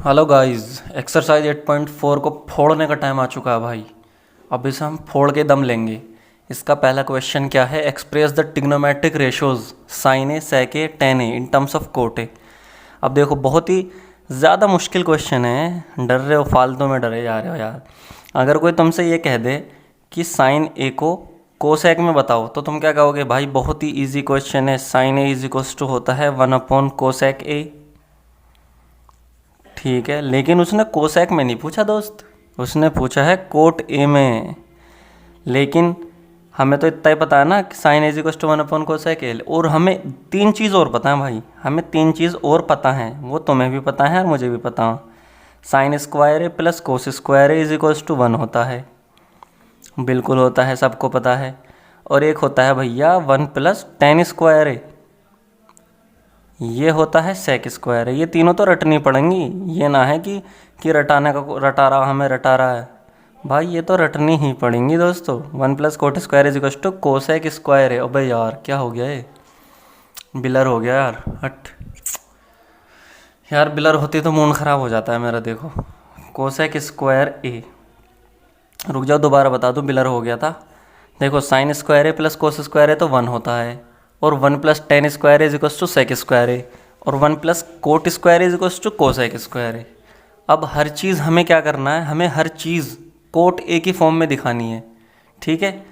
Hello guys, exercise 8.4 को फोड़ने का टाइम आ चुका है भाई। अब इसे हम फोड़ के दम लेंगे। इसका पहला क्वेश्चन क्या है? Express the trigonometric ratios sine A, sec A, tan A in terms of cot A. अब देखो, बहुत ही ज़्यादा मुश्किल क्वेश्चन है। डर रहे हो, फालतू में डरे जा रहे हो यार। अगर कोई तुमसे ये कह दे कि साइन ए को कोसेक में बताओ तो तुम क्या कहोगे? भाई बहुत ही ईजी क्वेश्चन है। Sine A is equals to होता है 1/कोसेक ए। ठीक है, लेकिन उसने कोसेक में नहीं पूछा दोस्त, उसने पूछा है कोट ए में। लेकिन हमें तो इतना ही पता है ना कि साइन इज इक्वल टू 1/कोसेक ए। और हमें तीन चीज़ और पता है भाई, हमें तीन चीज़ और पता है, वो तुम्हें भी पता है और मुझे भी पता है। Sine square A plus cos square A is equal to 1 होता है, बिल्कुल होता है, सबको पता है। और एक होता है भैया 1 प्लस टेन स्क्वायर ए, ये होता है सेक स्क्वायर है। ये तीनों तो रटनी पड़ेंगी, ये ना है कि रटाने का रटा रहा, हमें रटा रहा है भाई, ये तो रटनी ही पड़ेंगी दोस्तों। 1 plus cot square is equal to cosec square है। अबे यार क्या हो गया, ये बिलर हो गया यार, हट यार। बिलर होती तो मूड ख़राब हो जाता है मेरा। देखो, कोसेक स्क्वायर ए, रुक जाओ दोबारा बता दूँ, बिलर हो गया था। देखो, sine square A plus cos square A तो 1 होता है, और 1 plus tan square is equals to sec square A, और 1 plus cot square is equals to cosec square A. अब हर चीज़ हमें क्या करना है? हमें हर चीज़ कोट ए की फॉर्म में दिखानी है। ठीक है,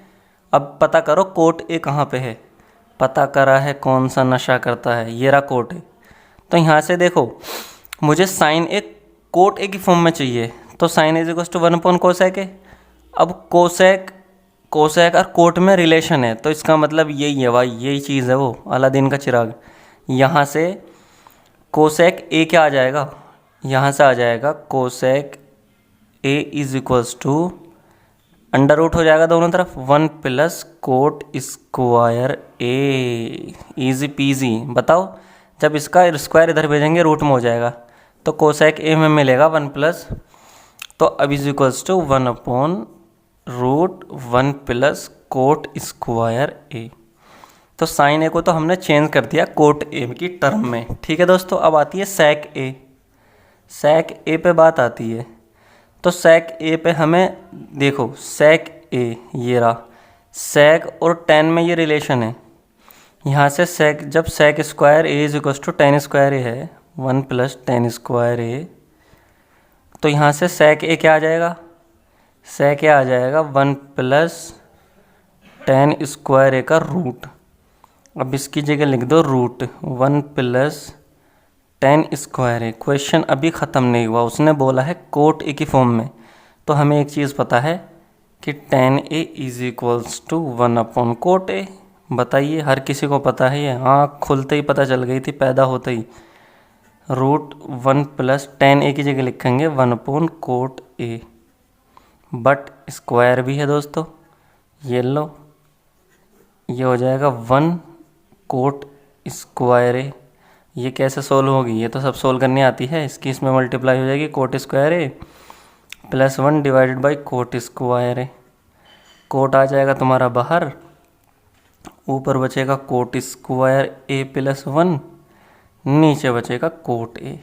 अब पता करो कोट ए कहाँ पे है। पता करा है कौन सा नशा करता है, ये रहा कोट ए। तो यहाँ से देखो, मुझे साइन ए कोट ए की फॉर्म में चाहिए, तो साइन इज इक्वल्स टू 1/कोसेक ए। अब कोसेक कोसेक और कोट में रिलेशन है, तो इसका मतलब यही है भाई, यही चीज़ है वो अलादीन का चिराग। यहाँ से कोसेक ए क्या आ जाएगा? यहाँ से आ जाएगा cosec A is equals to under root हो जाएगा दोनों तरफ, 1 plus cot square A. Easy peasy. बताओ, जब इसका स्क्वायर इधर भेजेंगे रूट में हो जाएगा, तो कोसेक ए में मिलेगा 1 प्लस, तो अब is equals to 1/√1 plus cot square A. तो साइन ए को तो हमने चेंज कर दिया कोट ए की टर्म में। ठीक है दोस्तों, अब आती है सेक ए। सेक ए पे बात आती है, तो सेक ए पे हमें देखो, सेक ए ये रहा, सेक और टेन में ये रिलेशन है। यहाँ से सेक, जब sec square A is equal to tan square A है, 1 प्लस टेन स्क्वायर ए, तो यहाँ से सेक ए क्या आ जाएगा? सेक ए आ जाएगा 1 प्लस टेन स्क्वायर ए का रूट। अब इसकी जगह लिख दो रूट 1 प्लस टेन स्क्वायर ए। क्वेश्चन अभी ख़त्म नहीं हुआ, उसने बोला है कोट ए की फॉर्म में। तो हमें एक चीज़ पता है कि tan A is equals to 1/कोट ए। बताइए, हर किसी को पता है ये, आँख खुलते ही पता चल गई थी, पैदा होते ही। रूट 1 प्लस टेन ए की जगह लिखेंगे 1/कोट ए, बट स्क्वायर भी है दोस्तों, ये लो, ये हो जाएगा 1 कोट स्क्वायर ए। ये कैसे सोल्व होगी? ये तो सब सोल्व करनी आती है। इसकी इसमें मल्टीप्लाई हो जाएगी cot square A plus 1 divided by cot square A. Cot आ जाएगा तुम्हारा बाहर, ऊपर बचेगा कोट स्क्वायर ए प्लस 1, नीचे बचेगा कोट ए।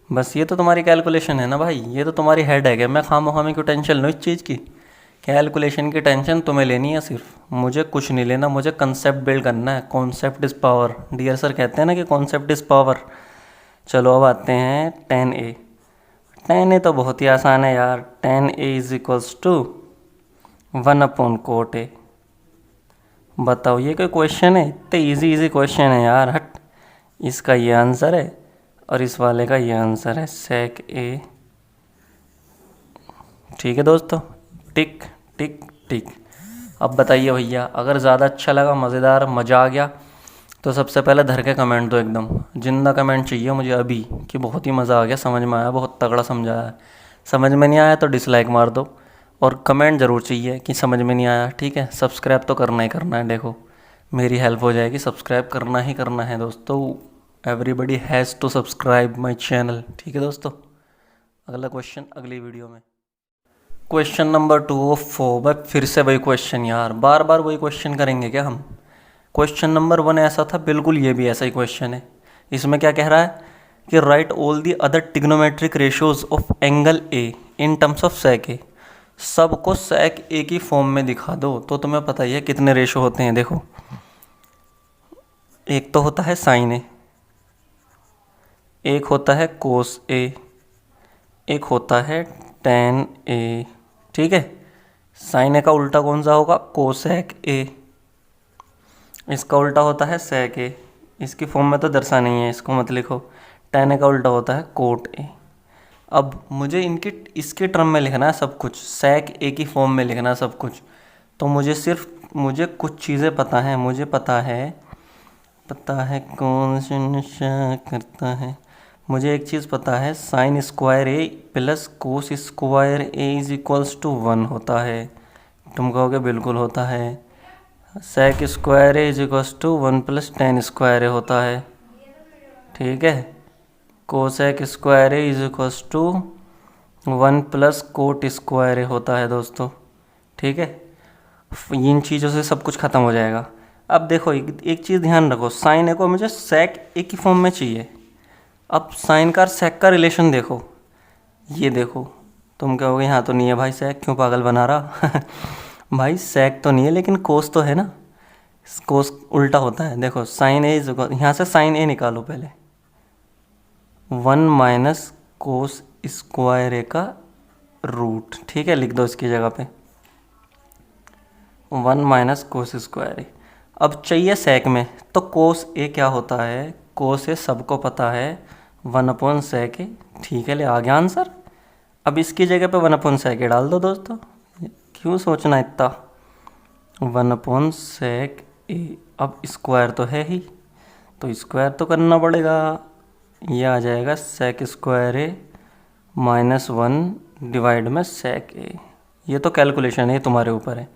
बस ये तो तुम्हारी कैलकुलेशन है ना भाई, ये तो तुम्हारी हेड है। क्या मैं खामोखा में क्यों टेंशन लूँ इस चीज़ की? कैलकुलेशन की टेंशन तुम्हें लेनी है सिर्फ, मुझे कुछ नहीं लेना। मुझे कंसेप्ट बिल्ड करना है। Concept is power, dear sir कहते हैं ना कि कॉन्सेप्ट इज़ पावर। चलो अब आते हैं टेन ए। टेन ए तो बहुत ही आसान है यार, tan A is equals to 1/कोट ए। बताओ, ये कोई क्वेश्चन है? इतने इजी क्वेश्चन है यार, हट। इसका ये आंसर है और इस वाले का ये आंसर है, सेक ए। ठीक है दोस्तों, टिक टिक टिक। अब बताइए भैया, अगर ज़्यादा अच्छा लगा, मज़ेदार, मज़ा आ गया, तो सबसे पहले धर के कमेंट दो, एकदम जिंदा कमेंट चाहिए मुझे अभी, कि बहुत ही मज़ा आ गया, समझ में आया, बहुत तगड़ा समझाया है। समझ में नहीं आया तो डिसलाइक मार दो, और कमेंट ज़रूर चाहिए कि समझ में नहीं आया। ठीक है, सब्सक्राइब तो करना ही करना है। देखो, मेरी हेल्प हो जाएगी, सब्सक्राइब करना ही करना है दोस्तों। Everybody has to subscribe my channel. ठीक है दोस्तों, अगला क्वेश्चन अगली वीडियो में। Question number 2 of 4। भाई फिर से वही क्वेश्चन यार, बार बार वही क्वेश्चन करेंगे क्या हम? क्वेश्चन नंबर 1 ऐसा था, बिल्कुल ये भी ऐसा ही क्वेश्चन है। इसमें क्या कह रहा है कि right all the other trigonometric ratios of angle A in terms of sec A, सबको सेक ए की फॉर्म में दिखा दो। तो तुम्हें पता ही है कितने रेशियो होते हैं। देखो, एक तो होता है साइन ए, एक होता है कोस ए, एक होता है टेन ए। ठीक है, साइन ए का उल्टा कौन सा होगा? कोसेक ए। इसका उल्टा होता है सेक ए। इसकी फॉर्म में तो दर्शा नहीं है, इसको मत लिखो। टेन ए का उल्टा होता है कोट ए। अब मुझे इनकी इसके टर्म में लिखना है सब कुछ, सेक ए की फॉर्म में लिखना है सब कुछ। तो मुझे कुछ चीज़ें पता है। मुझे पता है कौन सा नशा करता है। मुझे एक चीज़ पता है, sine square A plus cos square A is equals to 1 होता है। तुम कहोगे बिल्कुल होता है। Sec square A is equals to 1 plus tan square A होता है। ठीक है, cosec square A is equals to 1 plus cot square A होता है दोस्तों। ठीक है, इन चीज़ों से सब कुछ ख़त्म हो जाएगा। अब देखो, एक चीज़ ध्यान रखो, साइन ए को मुझे सेक ए की फॉर्म में चाहिए। अब साइन का और सेक का रिलेशन देखो, ये देखो। तुम कहोगे यहाँ तो नहीं है भाई सेक, क्यों पागल बना रहा भाई सेक तो नहीं है, लेकिन कोस तो है ना। कोस उल्टा होता है। देखो, साइन ए यहाँ से साइन ए निकालो पहले, 1 माइनस कोस स्क्वायर ए का रूट। ठीक है, लिख दो इसकी जगह पे 1 माइनस कोस स्क्वायर ए। अब चाहिए सेक में, तो कोस ए क्या होता है? कोस ए सबको पता है, 1/सेक ए। ठीक है, ले आ गया आंसर। अब इसकी जगह पे 1/सेक ए डाल दो दोस्तों, क्यों सोचना इतना। 1/सेक ए। अब स्क्वायर तो है ही, तो स्क्वायर तो करना पड़ेगा। ये आ जाएगा सेक स्क्वायर ए -1 डिवाइड में सेक ए। ये तो कैलकुलेशन है, तुम्हारे ऊपर है।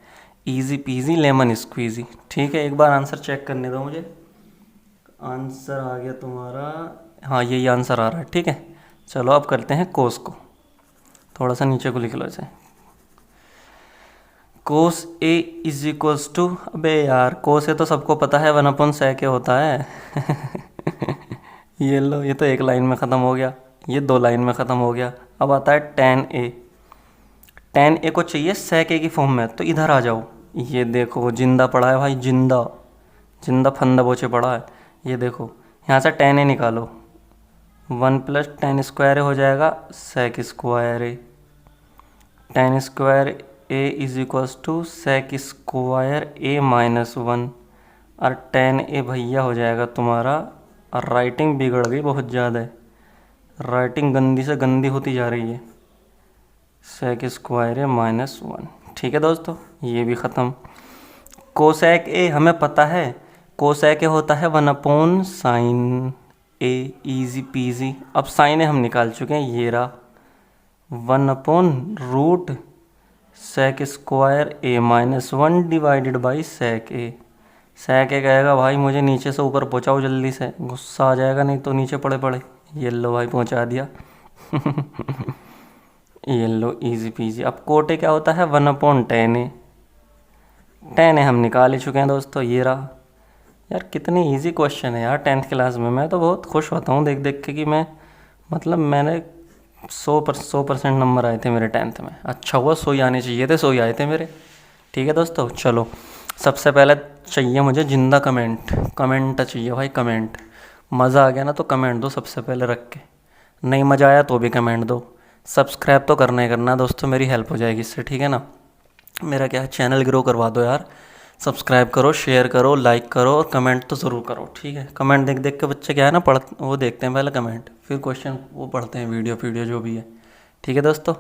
Easy peasy lemon squeezy. ठीक है, एक बार आंसर चेक करने दो मुझे। आंसर आ गया तुम्हारा, हाँ यही आंसर आ रहा है। ठीक है, चलो अब करते हैं कोस को। थोड़ा सा नीचे को लिख लो इसे। कोस ए इज इक्वल्स टू, अबे यार कोस ए तो सबको पता है 1/सेक ए होता है ये लो, ये तो एक लाइन में ख़त्म हो गया, ये 2 लाइन में ख़त्म हो गया। अब आता है टेन ए। टेन ए को चाहिए सेक ए की फॉर्म में, तो इधर आ जाओ। ये देखो जिंदा पड़ा है भाई, जिंदा जिंदा फंदा बोचे पड़ा है। ये देखो, यहाँ से टेन ए निकालो, 1 प्लस टेन स्क्वायर ए हो जाएगा sec square A. Tan square A is equals to sec square A -1। और टेन ए भैया हो जाएगा तुम्हारा, और राइटिंग बिगड़ गई बहुत ज़्यादा, राइटिंग गंदी से गंदी होती जा रही है, सेक स्क्वायर ए -1। ठीक है दोस्तों, ये भी ख़त्म। कोसेक ए हमें पता है, कोसेक ए होता है 1/साइन ए, इजी पीजी। अब साइन ए हम निकाल चुके हैं, ये रहा 1/रूट sec square A -1 divided by sec A. Sec A कहेगा भाई मुझे नीचे से ऊपर पहुँचाओ जल्दी से, गुस्सा आ जाएगा नहीं तो नीचे पड़े पड़े। ये लो भाई पहुँचा दिया ये लो इजी पीजी। अब कोट ए क्या होता है? 1/10 ए। 10 ए हम निकाल ही चुके हैं दोस्तों, ये रहा। यार कितनी इजी क्वेश्चन है यार 10th क्लास में। मैं तो बहुत खुश होता हूँ देख देख के कि मैंने 100% नंबर आए थे मेरे 10th में। अच्छा हुआ 100 ही आने चाहिए थे, 100 ही आए थे मेरे। ठीक है दोस्तों, चलो सबसे पहले चाहिए मुझे जिंदा कमेंट चाहिए भाई, कमेंट। मज़ा आ गया ना तो कमेंट दो सबसे पहले रख के, नहीं मज़ा आया तो भी कमेंट दो। सब्सक्राइब तो करना ही करना दोस्तों, मेरी हेल्प हो जाएगी इससे। ठीक है ना, मेरा क्या है, चैनल ग्रो करवा दो यार। सब्सक्राइब करो, शेयर करो, लाइक करो और कमेंट तो ज़रूर करो। ठीक है, कमेंट देख देख के बच्चे क्या है ना वो देखते हैं पहले कमेंट, फिर क्वेश्चन वो पढ़ते हैं, वीडियो जो भी है। ठीक है दोस्तों,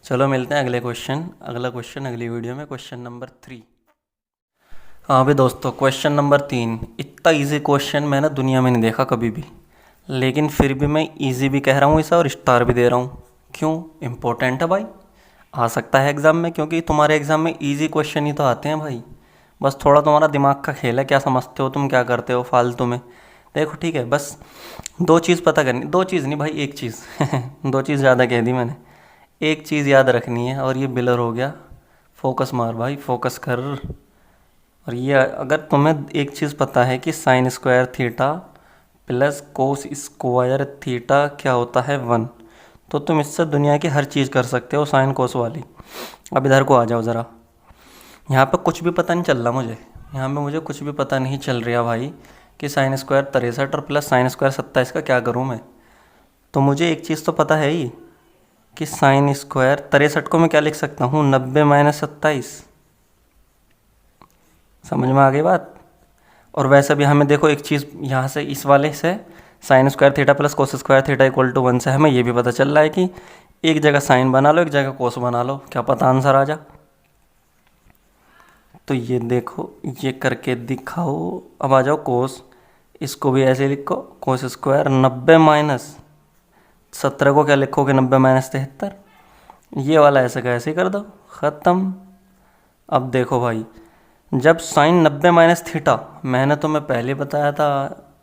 चलो मिलते हैं अगला क्वेश्चन अगली वीडियो में, क्वेश्चन नंबर 3। हाँ भाई दोस्तों, क्वेश्चन नंबर 3। इतना ईजी क्वेश्चन मैंने दुनिया में नहीं देखा कभी भी, लेकिन फिर भी मैं ईजी भी कह रहा हूँ इसे और स्टार भी दे रहा हूँ। क्यों? इम्पोर्टेंट है भाई, आ सकता है एग्ज़ाम में, क्योंकि तुम्हारे एग्ज़ाम में ईजी क्वेश्चन ही तो आते हैं भाई। बस थोड़ा तुम्हारा दिमाग का खेल है, क्या समझते हो तुम, क्या करते हो फालतू में। देखो ठीक है, बस 2 चीज़ पता करनी, 2 चीज़ नहीं भाई, 1 चीज़ 2 चीज़ ज़्यादा कह दी मैंने। 1 चीज़ याद रखनी है, और ये बिलर हो गया। फोकस मार भाई, फोकस कर। और ये अगर तुम्हें एक चीज़ पता है कि sine square theta plus cos square theta क्या होता है 1। तो तुम इससे दुनिया की हर चीज़ कर सकते हो साइन कोस वाली। अब इधर को आ जाओ ज़रा। यहाँ पे कुछ भी पता नहीं चल रहा मुझे, यहाँ पे मुझे कुछ भी पता नहीं चल रहा भाई कि साइन स्क्वायर 63 और प्लस साइन स्क्वायर 27 का क्या करूँ मैं। तो मुझे एक चीज़ तो पता है ही कि साइन स्क्वायर 63 को मैं क्या लिख सकता हूँ, 90 माइनस 27। समझ में आ गई बात। और वैसे भी हमें देखो एक चीज़ यहाँ से इस वाले से sine square theta plus cos square theta equal to 1 से हमें ये भी पता चल रहा है कि एक जगह साइन बना लो एक जगह कोस बना लो, क्या पता आंसर आ जा। तो ये देखो ये करके दिखाओ। अब आ जाओ कोस, इसको भी ऐसे लिखो कोस स्क्वायर 90 माइनस 17 को क्या लिखोगे 90 माइनस 73। ये वाला ऐसे का ऐसे कर दो, ख़त्म। अब देखो भाई जब साइन 90 माइनस थीटा, मैंने तुम्हें पहले बताया था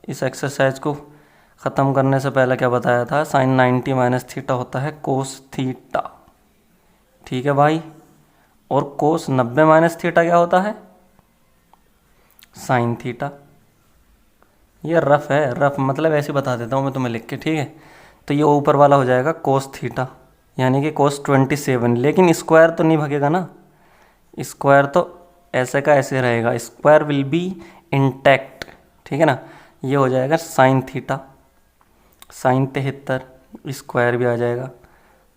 इस एक्सरसाइज को ख़त्म करने से पहले क्या बताया था, साइन 90 माइनस थीटा होता है कोस थीटा। ठीक है भाई। और कोस 90 माइनस थीटा क्या होता है, साइन थीटा। ये रफ है, रफ मतलब ऐसे बता देता हूँ मैं तुम्हें लिख के, ठीक है। तो ये ऊपर वाला हो जाएगा कोस थीटा यानी कि कोस 27, लेकिन स्क्वायर तो नहीं भगेगा ना, स्क्वायर तो ऐसे का ऐसे रहेगा, स्क्वायर विल बी इंटैक्ट, ठीक है ना। ये हो जाएगा साइन थीटा, साइन 73 स्क्वायर भी आ जाएगा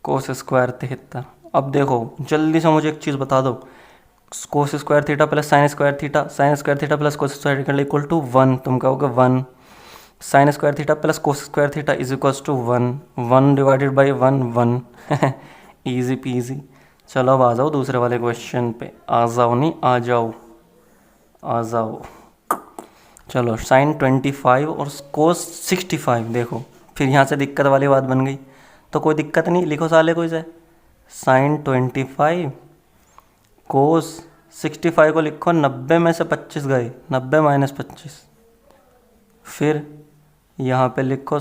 कोस स्क्वायर 73। अब देखो जल्दी से मुझे एक चीज़ बता दो, cos square theta plus sine square theta, sine square theta plus cos square theta equal to 1। तुम कहोगे 1, sine square theta plus cos square theta is equals to 1, 1 divided by 1 1। Easy peasy. चलो अब आ जाओ दूसरे वाले क्वेश्चन पे। आ जाओ नहीं आ जाओ, आ जाओ। चलो साइन 25 और कोस 65 देखो, फिर यहाँ से दिक्कत वाली बात बन गई। तो कोई दिक्कत नहीं, लिखो साले कोई से साइन 25 कोस 65 को लिखो 90 में से 25 गए, 90 माइनस 25। फिर यहाँ पे लिखो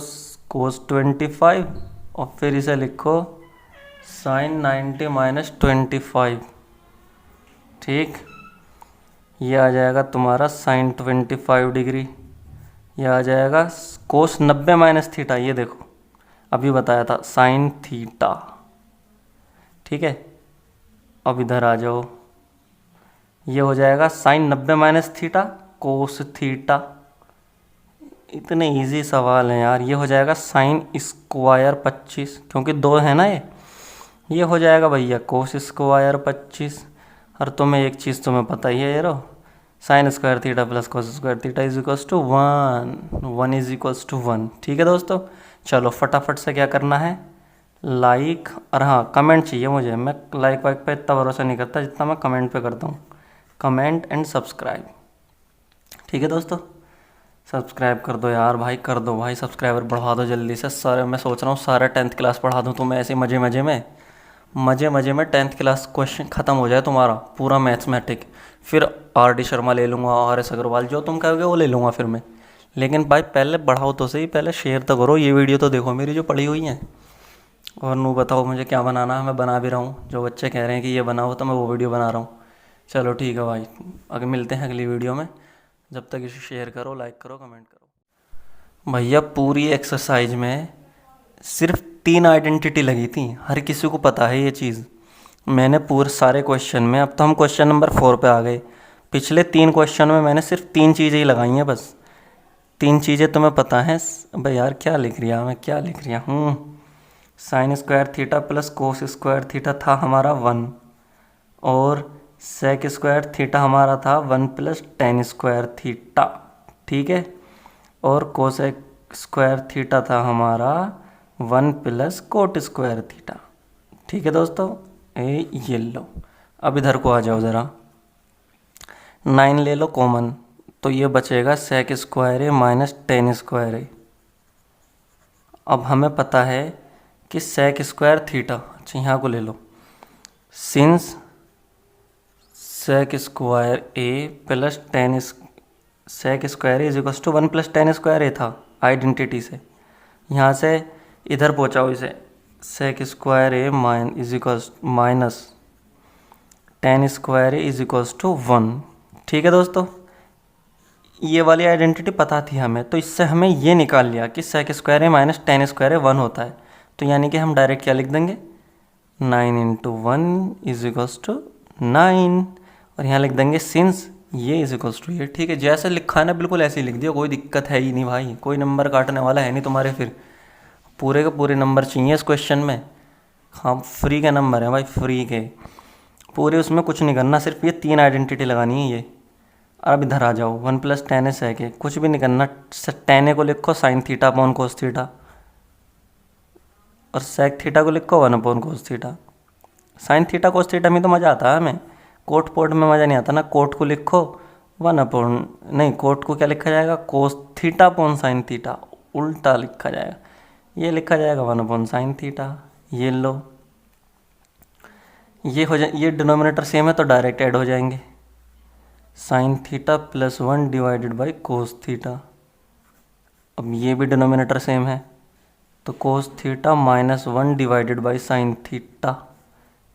कोस 25 और फिर इसे लिखो साइन 90 माइनस 25। ठीक, ये आ जाएगा तुम्हारा साइन 25 डिग्री। ये आ जाएगा कोस 90 माइनस थीटा, ये देखो अभी बताया था साइन थीटा। ठीक है, अब इधर आ जाओ, ये हो जाएगा sine 90 minus theta cos theta. इतने इजी सवाल हैं यार। ये हो जाएगा साइन स्क्वायर 25 क्योंकि दो है ना ये हो जाएगा भैया कोस स्क्वायर 25। और तुम्हें एक चीज़ तुम्हें पता ही है यारो, sine square theta plus cos square theta is equals to 1, 1 is equals to 1। ठीक है दोस्तों, चलो फटाफट से क्या करना है, लाइक और हाँ कमेंट चाहिए मुझे। मैं लाइक वाइक पे इतना भरोसा नहीं करता जितना मैं कमेंट पे करता हूँ। Comment and subscribe. ठीक है दोस्तों, सब्सक्राइब कर दो यार भाई, कर दो भाई, सब्सक्राइबर बढ़ा दो जल्दी से। सारे मैं सोच रहा हूँ सारा 10th क्लास पढ़ा दूँ तुम्हें ऐसे मज़े मज़े में 10th क्लास क्वेश्चन ख़त्म हो जाए तुम्हारा पूरा मैथमेटिक। फिर RD शर्मा ले लूँगा, RS अग्रवाल, जो तुम कहोगे वो ले लूँगा फिर मैं। लेकिन भाई पहले बढ़ाओ तो सही, पहले शेयर तो करो, ये वीडियो तो देखो मेरी जो पड़ी हुई हैं। और नू बताओ मुझे क्या बनाना है, मैं बना भी रहा हूँ। जो बच्चे कह रहे हैं कि ये बनाओ तो मैं वो वीडियो बना रहा हूँ। चलो ठीक है भाई, अगर मिलते हैं अगली वीडियो में। जब तक इसे शेयर करो, लाइक करो, कमेंट करो। भैया पूरी एक्सरसाइज में सिर्फ 3 आइडेंटिटी लगी थी, हर किसी को पता है ये चीज़। मैंने पूरे सारे क्वेश्चन में, अब तो हम क्वेश्चन नंबर 4 पे आ गए, पिछले 3 क्वेश्चन में मैंने सिर्फ 3 चीज़ें ही लगाई हैं बस। 3 चीज़ें तुम्हें पता है। भाई यार क्या लिख रहा मैं, क्या लिख रहा हूँ। Sign square theta plus cos square theta था हमारा 1, और सेक स्क्वायर थीटा हमारा था 1 प्लस टेन स्क्वायर थीटा। ठीक है, और कोसेक स्क्वायर थीटा था हमारा 1 प्लस कोट स्क्वायर थीटा। ठीक है दोस्तों, ये लो। अब इधर को आ जाओ ज़रा, 9 ले लो कॉमन, तो ये बचेगा सेक square A minus tan square A. अब हमें पता है कि सेक स्क्वायर थीटा, अच्छा यहाँ को ले लो, since sec square A plus tan sec square A is equal to 1 plus tan square A था आइडेंटिटी से। यहाँ से इधर पहुँचाओ इसे, sec square A is equal minus tan square A is equals to 1। ठीक है दोस्तों, ये वाली आइडेंटिटी पता थी हमें, तो इससे हमें ये निकाल लिया कि सेक square A minus tan square A 1 होता है। तो यानी कि हम डायरेक्ट क्या लिख देंगे, 9 इंटू 1 इज इक्वल्स टू 9, और यहाँ लिख देंगे सिंस ये इज इक्वल्स टू ये। ठीक है, जैसे लिखा है ना बिल्कुल ऐसे ही लिख दिया, कोई दिक्कत है ही नहीं भाई, कोई नंबर काटने वाला है नहीं तुम्हारे, फिर पूरे के पूरे नंबर चाहिए इस क्वेश्चन में। हाँ फ्री के नंबर हैं भाई, फ्री के पूरे, उसमें कुछ नहीं करना, सिर्फ ये 3 आइडेंटिटी लगानी है ये। अब इधर आ जाओ, 1 प्लस टेन एस है कि कुछ भी नहीं करना, टेन ए को लिखो sine theta upon cos theta, और सेक थीटा को लिखो 1 अपॉन कोस theta. Sine theta cos theta में तो मज़ा आता है हमें, कोट पोर्ट में मज़ा नहीं आता ना। कोट को लिखो 1 अपॉन, नहीं कोट को क्या लिखा जाएगा, cos theta upon sine theta, उल्टा लिखा जाएगा, ये लिखा जाएगा 1 अपॉन साइन थीटा। ये लो, ये हो जाए, ये डिनोमिनेटर सेम है तो डायरेक्ट ऐड हो जाएंगे, sine theta plus 1 divided by cos theta. अब ये भी डिनोमिनेटर सेम है तो cos theta minus 1 divided by sine theta.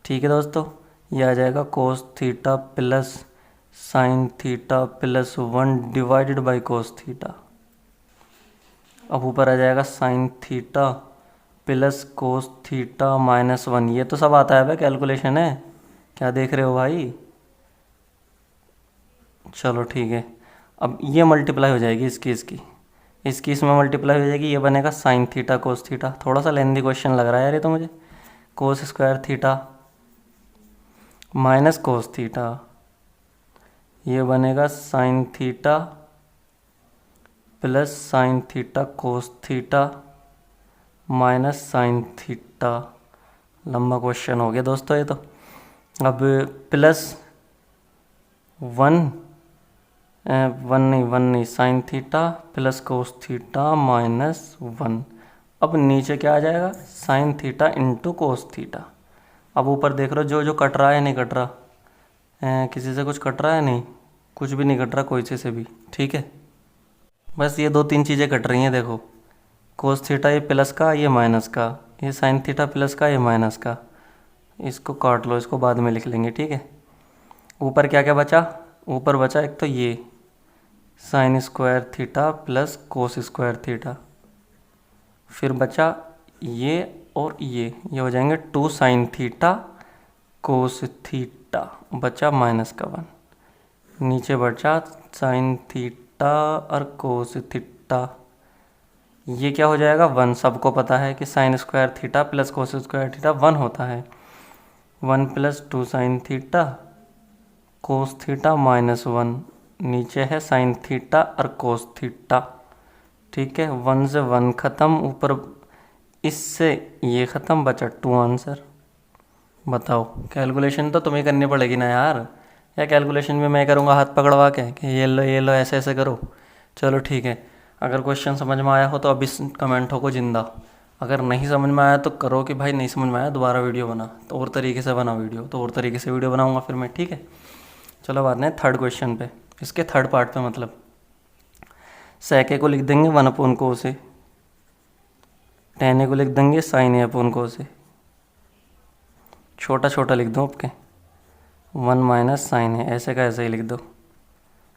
ठीक है दोस्तों, ये आ जाएगा cos theta plus sine theta plus 1 divided by cos theta. अब ऊपर आ जाएगा sine theta plus cos theta minus 1, ये तो सब आता है भाई, कैलकुलेशन है, क्या देख रहे हो भाई। चलो ठीक है, अब ये मल्टीप्लाई हो जाएगी इसकी इसमें मल्टीप्लाई हो जाएगी, ये बनेगा साइन थीटा कोस थीटा। थोड़ा सा लेंदी क्वेश्चन लग रहा है यार ये तो मुझे। कोस square theta minus cos theta, ये बनेगा sine theta plus sign theta cos theta minus sine theta. लंबा क्वेश्चन हो गया दोस्तों ये तो। अब प्लस 1 नहीं sine theta plus cos theta minus 1। अब नीचे क्या आ जाएगा, sine theta into cos theta. अब ऊपर देख रहे हो जो जो कट रहा है, नहीं कट रहा, किसी से कुछ कट रहा है, नहीं कुछ भी नहीं कट रहा कोई से भी। ठीक है, बस ये 2-3 चीज़ें कट रही हैं, देखो कोस थीटा ये प्लस का, ये माइनस का, ये साइन थीटा प्लस का, ये माइनस का, इसको काट लो, इसको बाद में लिख लेंगे। ठीक है, ऊपर क्या क्या बचा, ऊपर बचा एक तो ये sign square theta plus cos square theta, फिर बचा ये और ये हो जाएंगे 2 साइन थीटा कोस थीटा, बचा माइनस का 1, नीचे बचा साइन थीटा और कोस थीटा, ये क्या हो जाएगा 1। सबको पता है कि sine square theta plus cos square theta 1 होता है। 1 plus 2 sign theta cos theta minus 1, नीचे है साइन थीटा और कोस थीटा। ठीक है, 1 से 1 ख़त्म, ऊपर इससे ये ख़त्म, बचा 2 आंसर। बताओ, कैलकुलेशन तो तुम्हें करनी पड़ेगी ना यार, या कैलकुलेशन भी मैं करूँगा हाथ पकड़वा के कि ये लो ऐसे ऐसे करो। चलो ठीक है, अगर क्वेश्चन समझ में आया हो तो अभी कमेंटों को जिंदा, अगर नहीं समझ में आया तो करो कि भाई नहीं समझ में आया, दोबारा वीडियो बना, तो और तरीके से बना वीडियो, तो और तरीके से वीडियो बनाऊँगा फिर मैं। ठीक है, चलो बात नहीं, थर्ड क्वेश्चन पे, इसके थर्ड पार्ट पे, मतलब सेक ए को लिख देंगे 1 अपॉन कोस ए, टेन ए को लिख देंगे साइन ए अपॉन कोस ए, छोटा छोटा लिख दो आपके 1 माइनस साइन ए, ऐसे का ऐसे ही लिख दो।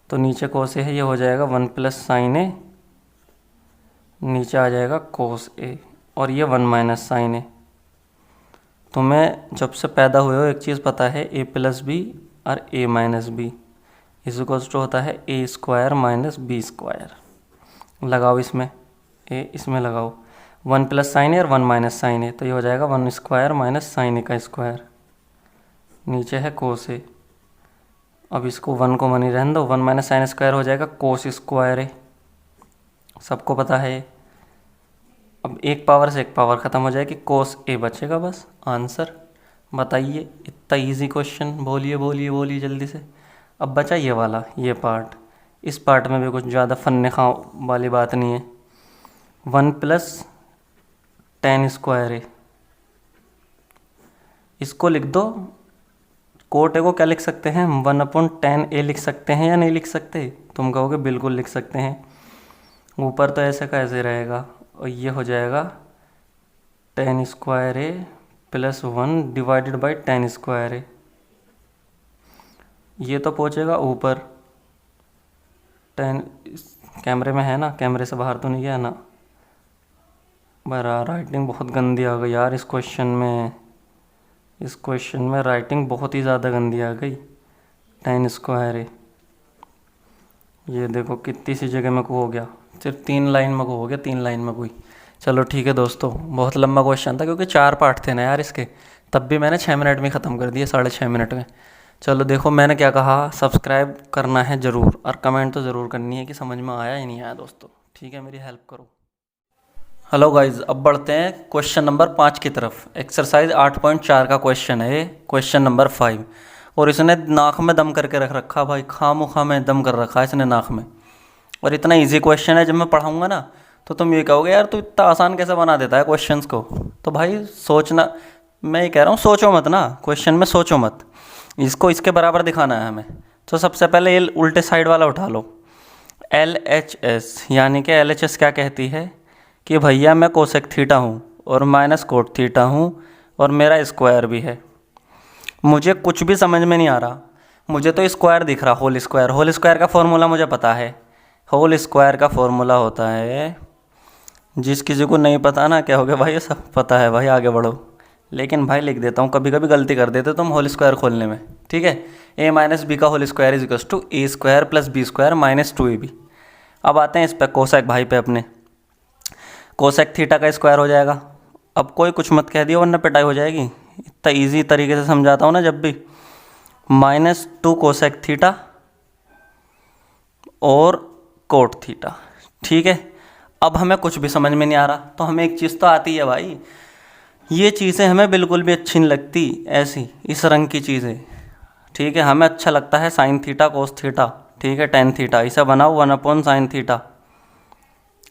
तो नीचे कोस ए है, ये हो जाएगा 1 प्लस साइन ए, नीचे आ जाएगा कोस ए, और ये 1 माइनस साइन ए। तुम्हें जब से पैदा हुए हो एक चीज़ पता है, ए प्लस बी और ए माइनस बी इक्वल्स टू होता है ए स्क्वायर माइनस बी स्क्वायर। लगाओ इसमें ए, इसमें लगाओ 1 प्लस साइन ए और 1 माइनस साइन ए, तो ये हो जाएगा 1 स्क्वायर माइनस साइन ए का स्क्वायर, नीचे है कोस ए। अब इसको 1 को मनी रहने दो, 1 माइनस साइन स्क्वायर हो जाएगा कोस स्क्वायर ए, सबको पता है। अब एक पावर से एक पावर ख़त्म हो जाएगी, कोस ए बचेगा, बस आंसर। बताइए, इतना इजी क्वेश्चन, बोलिए बोलिए बोलिए जल्दी से। अब बचा ये वाला, ये पार्ट, इस पार्ट में भी कुछ ज़्यादा फन्ने खाओ वाली बात नहीं है। 1 प्लस टेन स्क्वायर ए, इसको लिख दो, कोट ए को क्या लिख सकते हैं, 1 अपॉन टेन ए लिख सकते हैं या नहीं लिख सकते, तुम कहोगे बिल्कुल लिख सकते हैं। ऊपर तो ऐसे का ऐसे रहेगा, और ये हो जाएगा tan square A plus 1 divided by tan square A, ये तो पहुँचेगा ऊपर, 10 कैमरे में है ना, कैमरे से बाहर तो नहीं गया ना। बरा राइटिंग बहुत गंदी आ गई यार इस क्वेश्चन में। इस क्वेश्चन में राइटिंग बहुत ही ज़्यादा गंदी आ गई। 10 स्क्वायर है, ये देखो कितनी सी जगह में को हो गया, सिर्फ 3 लाइन में को हो गया, 3 लाइन में कोई। चलो ठीक है दोस्तों, बहुत लंबा क्वेश्चन था क्योंकि 4 पार्ट थे ना यार इसके, तब भी मैंने 6 मिनट में ख़त्म कर दिया, 6.5 मिनट में। चलो देखो मैंने क्या कहा, सब्सक्राइब करना है ज़रूर और कमेंट तो ज़रूर करनी है कि समझ में आया या नहीं आया दोस्तों। ठीक है, मेरी हेल्प करो। हेलो गाइज, अब बढ़ते हैं क्वेश्चन नंबर 5 की तरफ। एक्सरसाइज 8.4 का क्वेश्चन है, क्वेश्चन नंबर 5। और इसने नाक में दम करके रख रखा भाई, खामोखा में दम कर रखा है इसने नाक में। और इतना इजी क्वेश्चन है, जब मैं पढ़ाऊंगा ना तो तुम ये कहोगे यार तू इतना आसान कैसे बना देता है क्वेश्चंस को। तो भाई सोचना, मैं ये कह रहा हूँ सोचो मत ना, क्वेश्चन में सोचो मत, इसको इसके बराबर दिखाना है हमें। तो सबसे पहले ये उल्टे साइड वाला उठा लो, LHS, यानी कि LHS क्या कहती है कि भैया मैं कोसेक थीटा हूँ और माइनस कोट थीटा हूँ और मेरा स्क्वायर भी है। मुझे कुछ भी समझ में नहीं आ रहा, मुझे तो स्क्वायर दिख रहा, होल स्क्वायर। होल स्क्वायर का फॉर्मूला मुझे पता है, होल स्क्वायर का फॉर्मूला होता है, जिस किसी को नहीं पता ना क्या हो गया भाई, ये सब पता है भाई, आगे बढ़ो। लेकिन भाई लिख देता हूँ, कभी कभी गलती कर देते तुम होल स्क्वायर खोलने में। ठीक है, a माइनस बी का whole square is equals to A square plus B square minus 2ab। अब आते हैं इस पे कोसेक भाई पे अपने, कोसेक थीटा का स्क्वायर हो जाएगा। अब कोई कुछ मत कह दियो वरना पिटाई हो जाएगी, इतना इजी तरीके से समझाता हूँ ना जब भी। -2 कोसेक थीटा और कोट थीटा। ठीक है, अब हमें कुछ भी समझ में नहीं आ रहा तो हमें एक चीज़ तो आती है भाई, ये चीज़ें हमें बिल्कुल भी अच्छी नहीं लगती ऐसी इस रंग की चीज़ें। ठीक है, हमें अच्छा लगता है साइन थीटा कोस थीटा, ठीक है, टेन थीटा, इसे बनाओ 1/sin थीटा।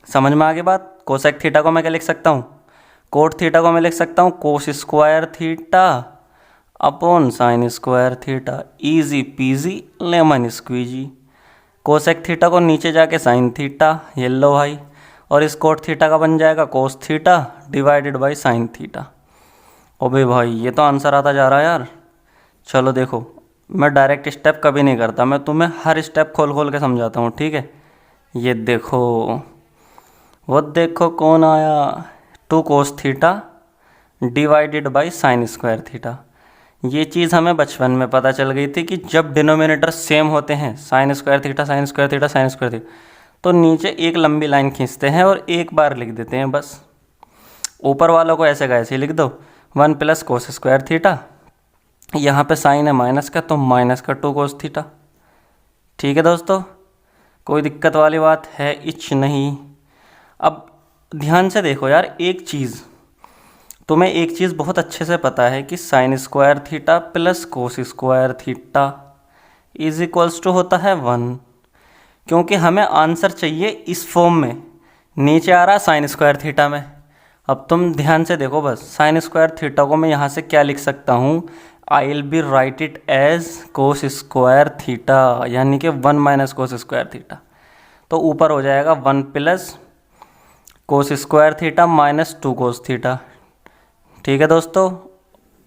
समझ में आ गई बात। कोसेक थीटा को मैं क्या लिख सकता हूँ, कोट थीटा को मैं लिख सकता हूँ कोस square theta upon sine square theta, easy peasy lemon squeezy. Cosec theta को नीचे जाके साइन थीटा, ये लो भाई, और इस कोट थीटा का बन जाएगा cos theta divided by sine theta. ओबे भाई ये तो आंसर आता जा रहा है यार। चलो देखो, मैं डायरेक्ट स्टेप कभी नहीं करता, मैं तुम्हें हर स्टेप खोल खोल के समझाता हूँ। ठीक है, ये देखो, वो देखो कौन आया, 2 कोस theta divided by sign square theta. ये चीज़ हमें बचपन में पता चल गई थी कि जब डिनोमिनेटर सेम होते हैं, sign square theta sine square theta sine square theta, तो नीचे एक लंबी लाइन खींचते हैं और एक बार लिख देते हैं बस। ऊपर वालों को ऐसे का ऐसे लिख दो, 1 प्लस कोस स्क्वायर थीटा, यहाँ पे साइन है माइनस का तो माइनस का 2 कोस थीटा। ठीक है दोस्तों, कोई दिक्कत वाली बात है इच नहीं। अब ध्यान से देखो यार, एक चीज़ तुम्हें, एक चीज़ बहुत अच्छे से पता है कि sine square theta plus cos square theta is equals to होता है 1, क्योंकि हमें आंसर चाहिए इस फॉर्म में, नीचे आ रहा है साइन स्क्वायर थीटा में। अब तुम ध्यान से देखो बस, साइन स्क्वायर थीटा को मैं यहाँ से क्या लिख सकता हूँ, I will be write it as cos square theta, यानी कि 1 माइनस कोस स्क्वायर थीटा। तो ऊपर हो जाएगा 1 plus cos square theta minus 2 कोस थीटा। ठीक है दोस्तों,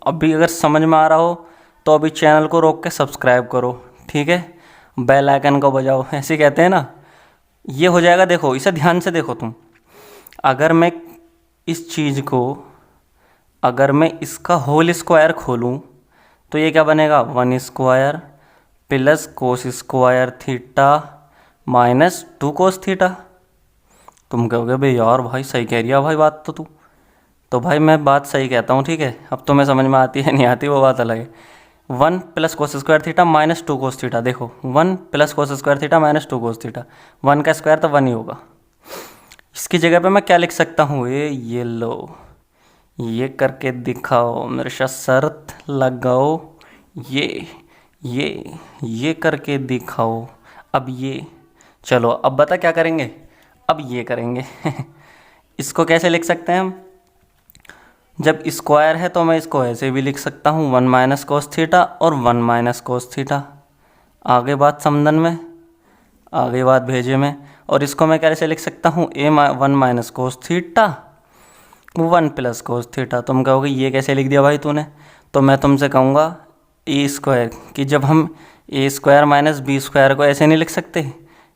अभी अगर समझ में आ रहा हो तो अभी चैनल को रोक के सब्सक्राइब करो। ठीक है, बेल आइकन को बजाओ, ऐसे कहते हैं ना। ये हो जाएगा, देखो इसे ध्यान से देखो तुम, अगर मैं इस चीज़ को, अगर मैं इसका होल स्क्वायर खोलूँ तो ये क्या बनेगा, 1 square plus cos square theta minus 2 cos theta. तुम कहोगे भाई यार भाई सही कह रही है भाई बात तो भाई मैं बात सही कहता हूँ। ठीक है, अब तुम्हें समझ में आती है नहीं आती वो बात अलग है। 1 plus cos square theta minus 2 cos theta, देखो 1 plus cos square theta minus 2 cos theta, 1 का स्क्वायर तो 1 ही होगा। इसकी जगह पे मैं क्या लिख सकता हूँ, ये लो, ये करके दिखाओ, मेरे साथ शर्त लगाओ, ये करके दिखाओ। अब ये, चलो अब बता क्या करेंगे, अब ये करेंगे इसको कैसे लिख सकते हैं हम, जब स्क्वायर है तो मैं इसको ऐसे भी लिख सकता हूँ 1 माइनस कोस थीटा और 1 माइनस कोस थीटा। आगे बात समझन में, आगे बात भेजे में। और इसको मैं कैसे लिख सकता हूँ, 1 minus cos theta 1 plus cos theta. तुम कहोगे ये कैसे लिख दिया भाई तूने, तो मैं तुमसे कहूँगा ए स्क्वायर, कि जब हम ए स्क्वायर माइनस बी स्क्वायर को ऐसे नहीं लिख सकते,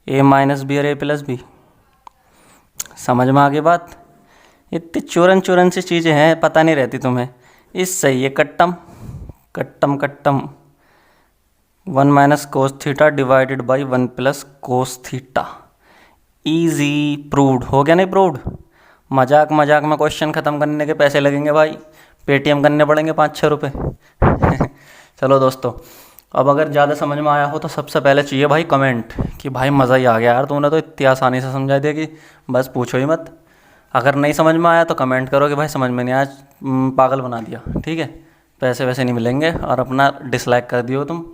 ए माइनस बी और ए प्लस बी। समझ में आ गई बात? इतनी चूरन चूरन सी चीज़ें हैं, पता नहीं रहती तुम्हें। इससे ये कट्टम कट्टम कट्टम 1 minus cos theta divided by 1 plus cos theta. Easy proved हो गया, नहीं प्रूव्ड? मजाक मजाक में क्वेश्चन ख़त्म करने के पैसे लगेंगे भाई, पेटीएम करने पड़ेंगे 5-6 रुपये। चलो दोस्तों, अब अगर ज़्यादा समझ में आया हो तो सबसे पहले चाहिए भाई कमेंट कि भाई मज़ा ही आ गया यार, तूने तो इतनी आसानी से समझा दिया कि बस पूछो ही मत। अगर नहीं समझ में आया तो कमेंट करो कि भाई समझ में नहीं आया, पागल बना दिया, ठीक है? पैसे वैसे नहीं मिलेंगे, और अपना डिसलाइक कर दियो तुम,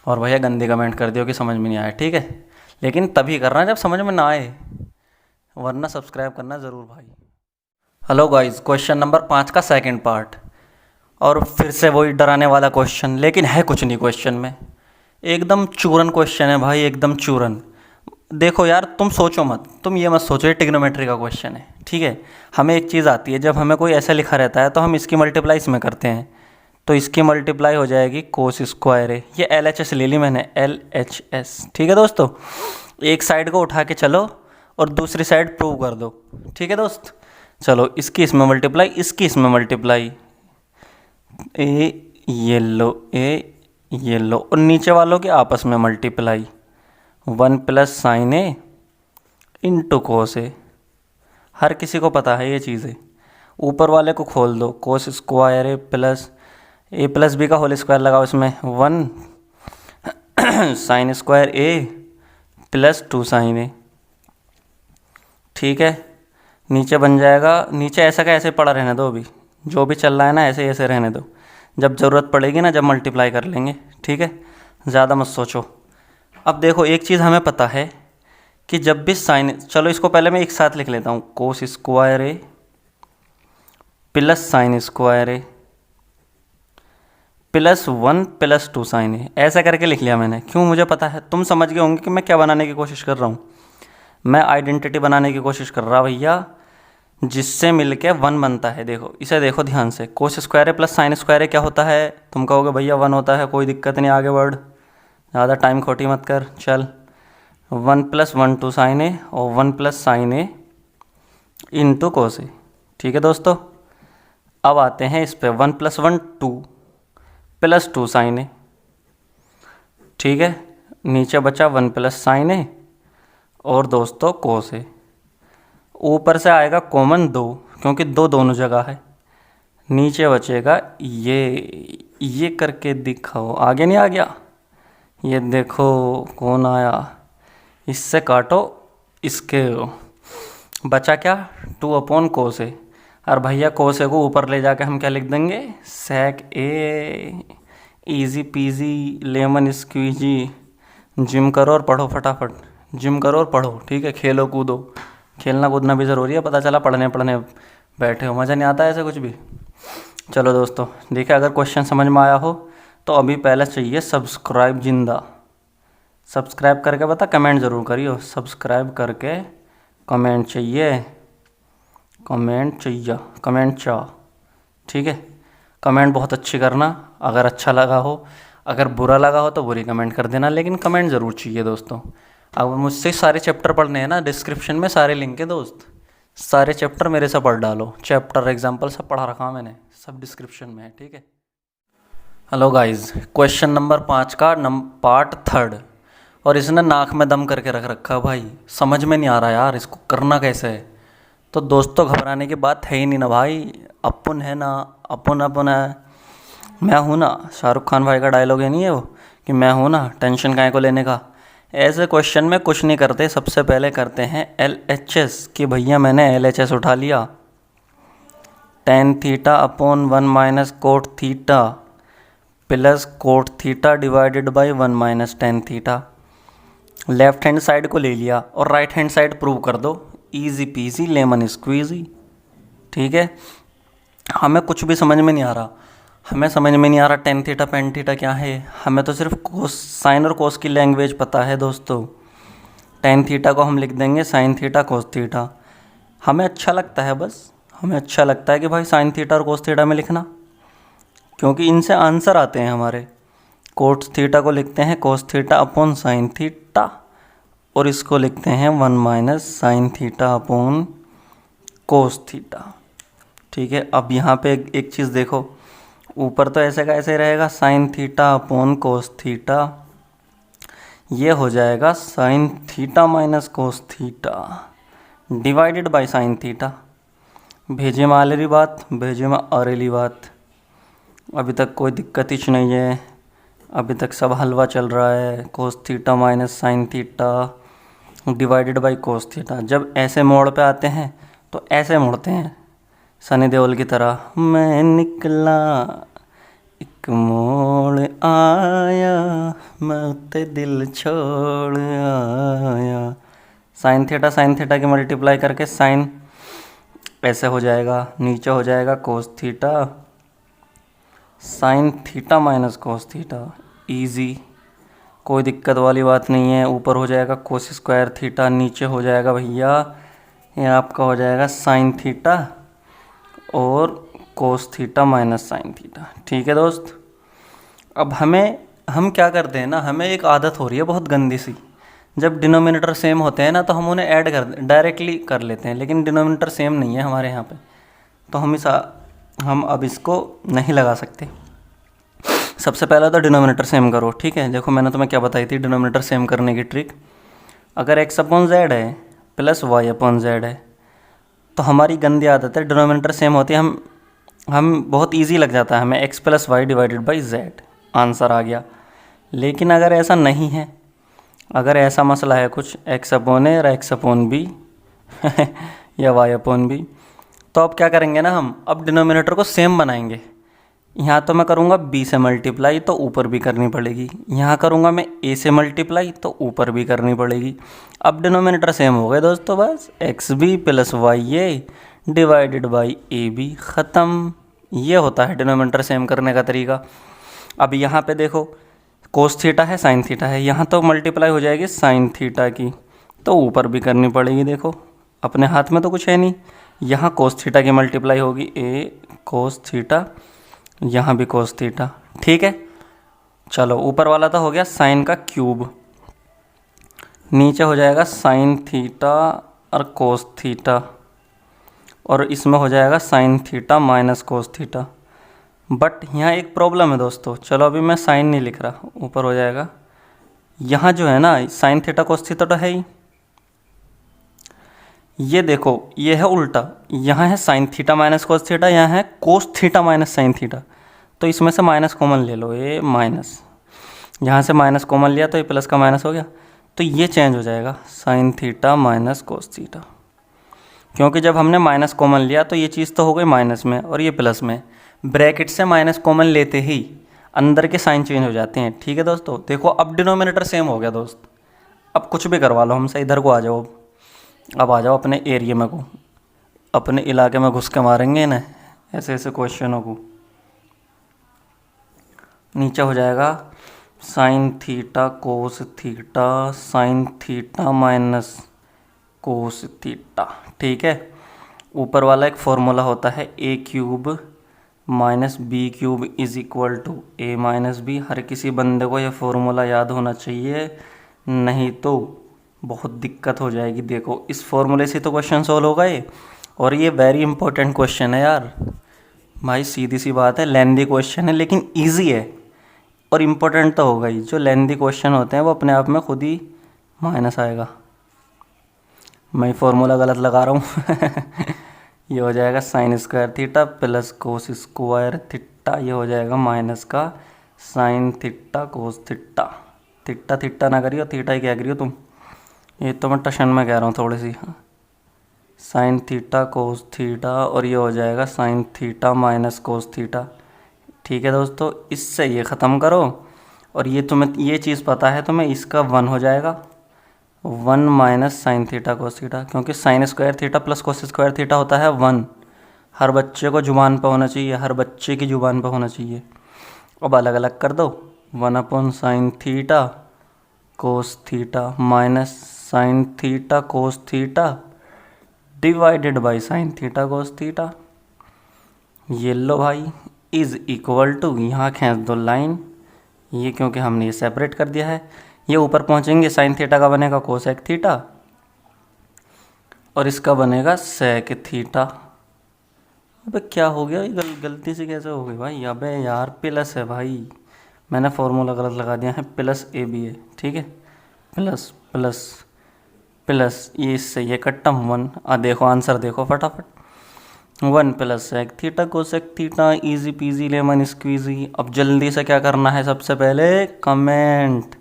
और भैया गंदी कमेंट कर दियो कि समझ में नहीं आया, ठीक है? लेकिन तभी करना जब समझ में ना आए, वरना सब्सक्राइब करना ज़रूर भाई। हेलो गाइस, क्वेश्चन नंबर 5 का सेकंड पार्ट, और फिर से वही डराने वाला क्वेश्चन, लेकिन है कुछ नहीं क्वेश्चन में, एकदम चूरन क्वेश्चन है भाई, एकदम चूरन। देखो यार, तुम सोचो मत, तुम ये मत सोचो ये ट्रिग्नोमेट्री का क्वेश्चन है, ठीक है? हमें एक चीज़ आती है, जब हमें कोई ऐसा लिखा रहता है तो हम इसकी मल्टीप्लाई इसमें करते हैं, तो इसकी मल्टीप्लाई हो जाएगी कोस स्क्वायर ए। ये LHS ले ली मैंने, LHS, ठीक है दोस्तों? एक साइड को उठा के चलो और दूसरी साइड प्रूव कर दो, ठीक है दोस्त? चलो, इसकी इसमें मल्टीप्लाई, इसकी इसमें मल्टीप्लाई, ए ये लो, और नीचे वालों के आपस में मल्टीप्लाई, 1 प्लस साइन ए इंटू कोस ए। हर किसी को पता है ये चीज़ें। ऊपर वाले को खोल दो, cos square A plus B का होल स्क्वायर लगाओ इसमें, 1 sine square A plus 2 sine ए, ठीक है? नीचे बन जाएगा, नीचे ऐसा का ऐसे पड़ा रहने दो, अभी जो भी चल रहा है ना ऐसे ऐसे रहने दो, जब ज़रूरत पड़ेगी ना जब मल्टीप्लाई कर लेंगे, ठीक है? ज़्यादा मत सोचो। अब देखो, एक चीज़ हमें पता है कि जब भी साइन, चलो इसको पहले मैं एक साथ लिख लेता हूँ, कोस square A plus sine square A plus 1 plus 2 sine ए, ऐसा करके लिख लिया मैंने। क्यों? मुझे पता है, तुम समझ गए होंगे कि मैं क्या बनाने की कोशिश कर रहा हूँ। मैं आइडेंटिटी बनाने की कोशिश कर रहा भैया, जिससे मिलके 1 बनता है। देखो इसे, देखो ध्यान से, कोस square A plus sine square A क्या होता है? तुम कहोगे भैया 1 होता है, कोई दिक्कत नहीं, आगे बढ़, ज़्यादा टाइम खोटी मत कर, चल। 1 प्लस 1 2 साइन ए और 1 प्लस साइन ए इंटू कोस ए, ठीक है दोस्तों? अब आते हैं इस पे, 1 प्लस 1 2 प्लस 2 साइन ए, ठीक है? नीचे बचा 1 प्लस साइन ए और दोस्तों कोस ए। ऊपर से आएगा कॉमन 2, क्योंकि 2 दोनों जगह है। नीचे बचेगा ये करके दिखाओ, आगे नहीं आ गया? ये देखो कौन आया, इससे काटो इसके, बचा क्या? 2 अपॉन कोस ए। और भैया कोस ए को ऊपर ले जाके हम क्या लिख देंगे? Sec A. Easy peasy lemon squeezy. Gym करो और पढ़ो फटाफट, जिम करो और पढ़ो, ठीक है? खेलो कूदो, खेलना कूदना भी ज़रूरी है, पता चला पढ़ने बैठे हो, मज़ा नहीं आता ऐसे कुछ भी। चलो दोस्तों, देखिए, अगर क्वेश्चन समझ में आया हो तो अभी पहले चाहिए सब्सक्राइब जिंदा। सब्सक्राइब करके बता, कमेंट ज़रूर करियो, सब्सक्राइब करके कमेंट चाहिए, कमेंट चाह, ठीक है? कमेंट बहुत अच्छी करना, अगर अच्छा लगा हो, अगर बुरा लगा हो तो बुरी कमेंट कर देना, लेकिन कमेंट ज़रूर चाहिए दोस्तों। अब मुझसे सारे चैप्टर पढ़ने हैं ना, डिस्क्रिप्शन में सारे लिंक है दोस्त, सारे चैप्टर मेरे से पढ़ डालो, चैप्टर एग्जाम्पल सब पढ़ा रखा मैंने, सब डिस्क्रिप्शन में है, ठीक है? हेलो गाइस, क्वेश्चन नंबर 5 का पार्ट 3, और इसने नाक में दम करके रख रखा भाई, समझ में नहीं आ रहा यार इसको करना कैसे है। तो दोस्तों, घबराने की बात है ही नहीं ना भाई, अपन है ना, अपन है, मैं हूँ ना। शाहरुख खान भाई का डायलॉग है नहीं है वो, कि मैं हूँ ना, टेंशन काहे को लेने का। ऐसे क्वेश्चन में कुछ नहीं करते, सबसे पहले करते हैं LHS, कि भैया मैंने LHS उठा लिया, tan theta upon 1 minus cot theta plus cot theta divided by 1 minus tan theta. Left hand side को ले लिया और राइट हैंड साइड प्रूव कर दो, ईजी पीजी लेमन स्क्वीजी, ठीक है? हमें कुछ भी समझ में नहीं आ रहा, हमें समझ में नहीं आ रहा टेन थीटा पेन थीटा क्या है, हमें तो सिर्फ कोस, साइन और कोस की लैंग्वेज पता है दोस्तों। टेन थीटा को हम लिख देंगे साइन थीटा कोस थीटा, हमें अच्छा लगता है, बस हमें अच्छा लगता है कि भाई साइन थीटा और कोस थीटा में लिखना, क्योंकि इनसे आंसर आते हैं हमारे। कोस थीटा को लिखते हैं cos theta upon sine theta, और इसको लिखते हैं 1 माइनस साइन थीटा अपॉन कोस थीटा। ठीक है, अब यहाँ पे एक चीज़ देखो, ऊपर तो ऐसे का ऐसे रहेगा sine theta upon cos theta, ये हो जाएगा sine theta minus cos theta divided by sine theta. भेजे में आलेरी बात, भेजे में आरेली बात। अभी तक कोई दिक्कत ही नहीं है, अभी तक सब हलवा चल रहा है। Cos theta minus sine theta divided by cos theta. जब ऐसे मोड़ पे आते हैं तो ऐसे मुड़ते हैं, सनी देओल की तरह। मैं निकला एक मोड़ आया, मैं ते दिल छोड़ आया। साइन थीटा की मल्टीप्लाई करके साइन ऐसे हो जाएगा, नीचे हो जाएगा cos theta sine theta minus cos theta. Easy, कोई दिक्कत वाली बात नहीं है। ऊपर हो जाएगा कोस स्क्वायर थीटा, नीचे हो जाएगा भैया ये आपका हो जाएगा साइन थीटा और cos theta minus sine theta. ठीक है दोस्त, अब हम क्या करते हैं ना, हमें एक आदत हो रही है बहुत गंदी सी। जब डिनोमिनेटर सेम होते हैं ना तो हम उन्हें ऐड डायरेक्टली कर लेते हैं, लेकिन डिनोमिनेटर सेम नहीं है हमारे यहाँ पे, तो हम अब इसको नहीं लगा सकते। सबसे पहले तो डिनोमिनेटर सेम करो। ठीक है, देखो मैंने तुम्हें क्या बताई थी डिनोमिनेटर सेम करने की ट्रिक। अगर x अपॉन जेड है प्लस y अपॉन जेड है, तो हमारी गंदी आदत है डिनोमिनेटर सेम होती है, हम बहुत इजी लग जाता है हमें x plus Y divided by Z, answer आ गया। लेकिन अगर ऐसा नहीं है, अगर ऐसा मसला है कुछ x अपॉन ए और x अपॉन बी या y अपॉन बी, तो अब क्या करेंगे ना, हम अब डिनोमिनेटर को सेम बनाएंगे। यहाँ तो मैं करूँगा b से मल्टीप्लाई तो ऊपर भी करनी पड़ेगी, यहाँ करूँगा मैं a से मल्टीप्लाई तो ऊपर भी करनी पड़ेगी। अब डिनोमिनेटर सेम हो गए दोस्तों, बस X B plus Y A divided by A B, ख़त्म। ये होता है डिनोमिनेटर सेम करने का तरीका। अब यहाँ पे देखो कोस थीटा है साइन थीटा है, यहाँ तो मल्टीप्लाई हो जाएगी साइन थीटा की, तो ऊपर भी करनी पड़ेगी। देखो अपने हाथ में तो कुछ है नहीं, यहाँ कोस थीटा की मल्टीप्लाई होगी ए कोस थीटा, यहाँ भी कोस थीटा। ठीक है, चलो ऊपर वाला तो हो गया साइन का क्यूब, नीचे हो जाएगा साइन थीटा और कोस थीटा, और इसमें हो जाएगा sine theta minus cos theta. But यहाँ एक प्रॉब्लम है दोस्तों, चलो अभी मैं साइन नहीं लिख रहा, ऊपर हो जाएगा। यहाँ जो है ना साइन थीटा कोस थीटा तो है ही, ये देखो ये है उल्टा, यहाँ है sign theta minus cos theta, यहाँ है cos theta minus sine theta. तो इसमें से माइनस कॉमन ले लो, ये माइनस, यहाँ से माइनस कॉमन लिया तो ये प्लस का माइनस हो गया, तो ये चेंज हो जाएगा sine theta minus cos theta. क्योंकि जब हमने माइनस कॉमन लिया तो ये चीज़ तो हो गई माइनस में और ये प्लस में, ब्रैकेट से माइनस कॉमन लेते ही अंदर के साइन चेंज हो जाते हैं। ठीक है दोस्तों, देखो अब डिनोमिनेटर सेम हो गया दोस्त, अब कुछ भी करवा लो हमसे। इधर को आ जाओ, अब आ जाओ अपने एरिया में को, अपने इलाके में घुस के मारेंगे ना ऐसे ऐसे क्वेश्चनों को। नीचे हो जाएगा sine theta cos theta sine theta minus cos theta. ठीक है, ऊपर वाला एक फॉर्मूला होता है A cube minus B cube is equal to A minus B. हर किसी बंदे को यह फॉर्मूला याद होना चाहिए, नहीं तो बहुत दिक्कत हो जाएगी। देखो इस फॉर्मूले से तो क्वेश्चन सॉल्व होगा ये, और ये वेरी इंपॉर्टेंट क्वेश्चन है यार भाई, सीधी सी बात है, लेंदी क्वेश्चन है लेकिन ईजी है और इम्पोर्टेंट तो होगा ही। जो लेंदी क्वेश्चन होते हैं वो अपने आप में खुद ही माइनस आएगा। मैं फॉर्मूला गलत लगा रहा हूँ ये हो जाएगा sign square theta plus cos square theta, ये हो जाएगा माइनस का sign theta cos theta. Theta theta ना करियो, थीटा ही क्या करियो तुम, ये तो मैं टशन में कह रहा हूँ थोड़ी सी। साइन थीटा कोस थीटा, और ये हो जाएगा sine theta minus cos theta. ठीक है दोस्तों, इससे ये ख़त्म करो, और ये तुम्हें ये चीज़ पता है तुम्हें, इसका 1 हो जाएगा 1 minus sine theta cos theta, क्योंकि sine square theta plus cos square theta होता है 1। हर बच्चे को जुबान पे होना चाहिए, हर बच्चे की जुबान पे होना चाहिए। अब अलग अलग कर दो, 1 upon sine theta cos theta minus sine theta cos theta divided by sine theta cos theta. ये लो भाई इज़ इक्वल टू, यहाँ खींच दो लाइन, ये क्योंकि हमने ये सेपरेट कर दिया है, ये ऊपर पहुंचेंगे, साइन थीटा का बनेगा कोसेक थीटा और इसका बनेगा सेक थीटा। अबे क्या हो गया, ये गलती से कैसे हो गई भाई? अबे यार प्लस है भाई, मैंने फॉर्मूला गलत लगा दिया है, प्लस ए बी है, ठीक है, प्लस प्लस प्लस, ये इससे ये कट्टम 1। देखो आंसर देखो फटाफट, 1 plus sec theta cosec theta, easy peasy lemon squeezy. अब जल्दी से क्या करना है, सबसे पहले कमेंट।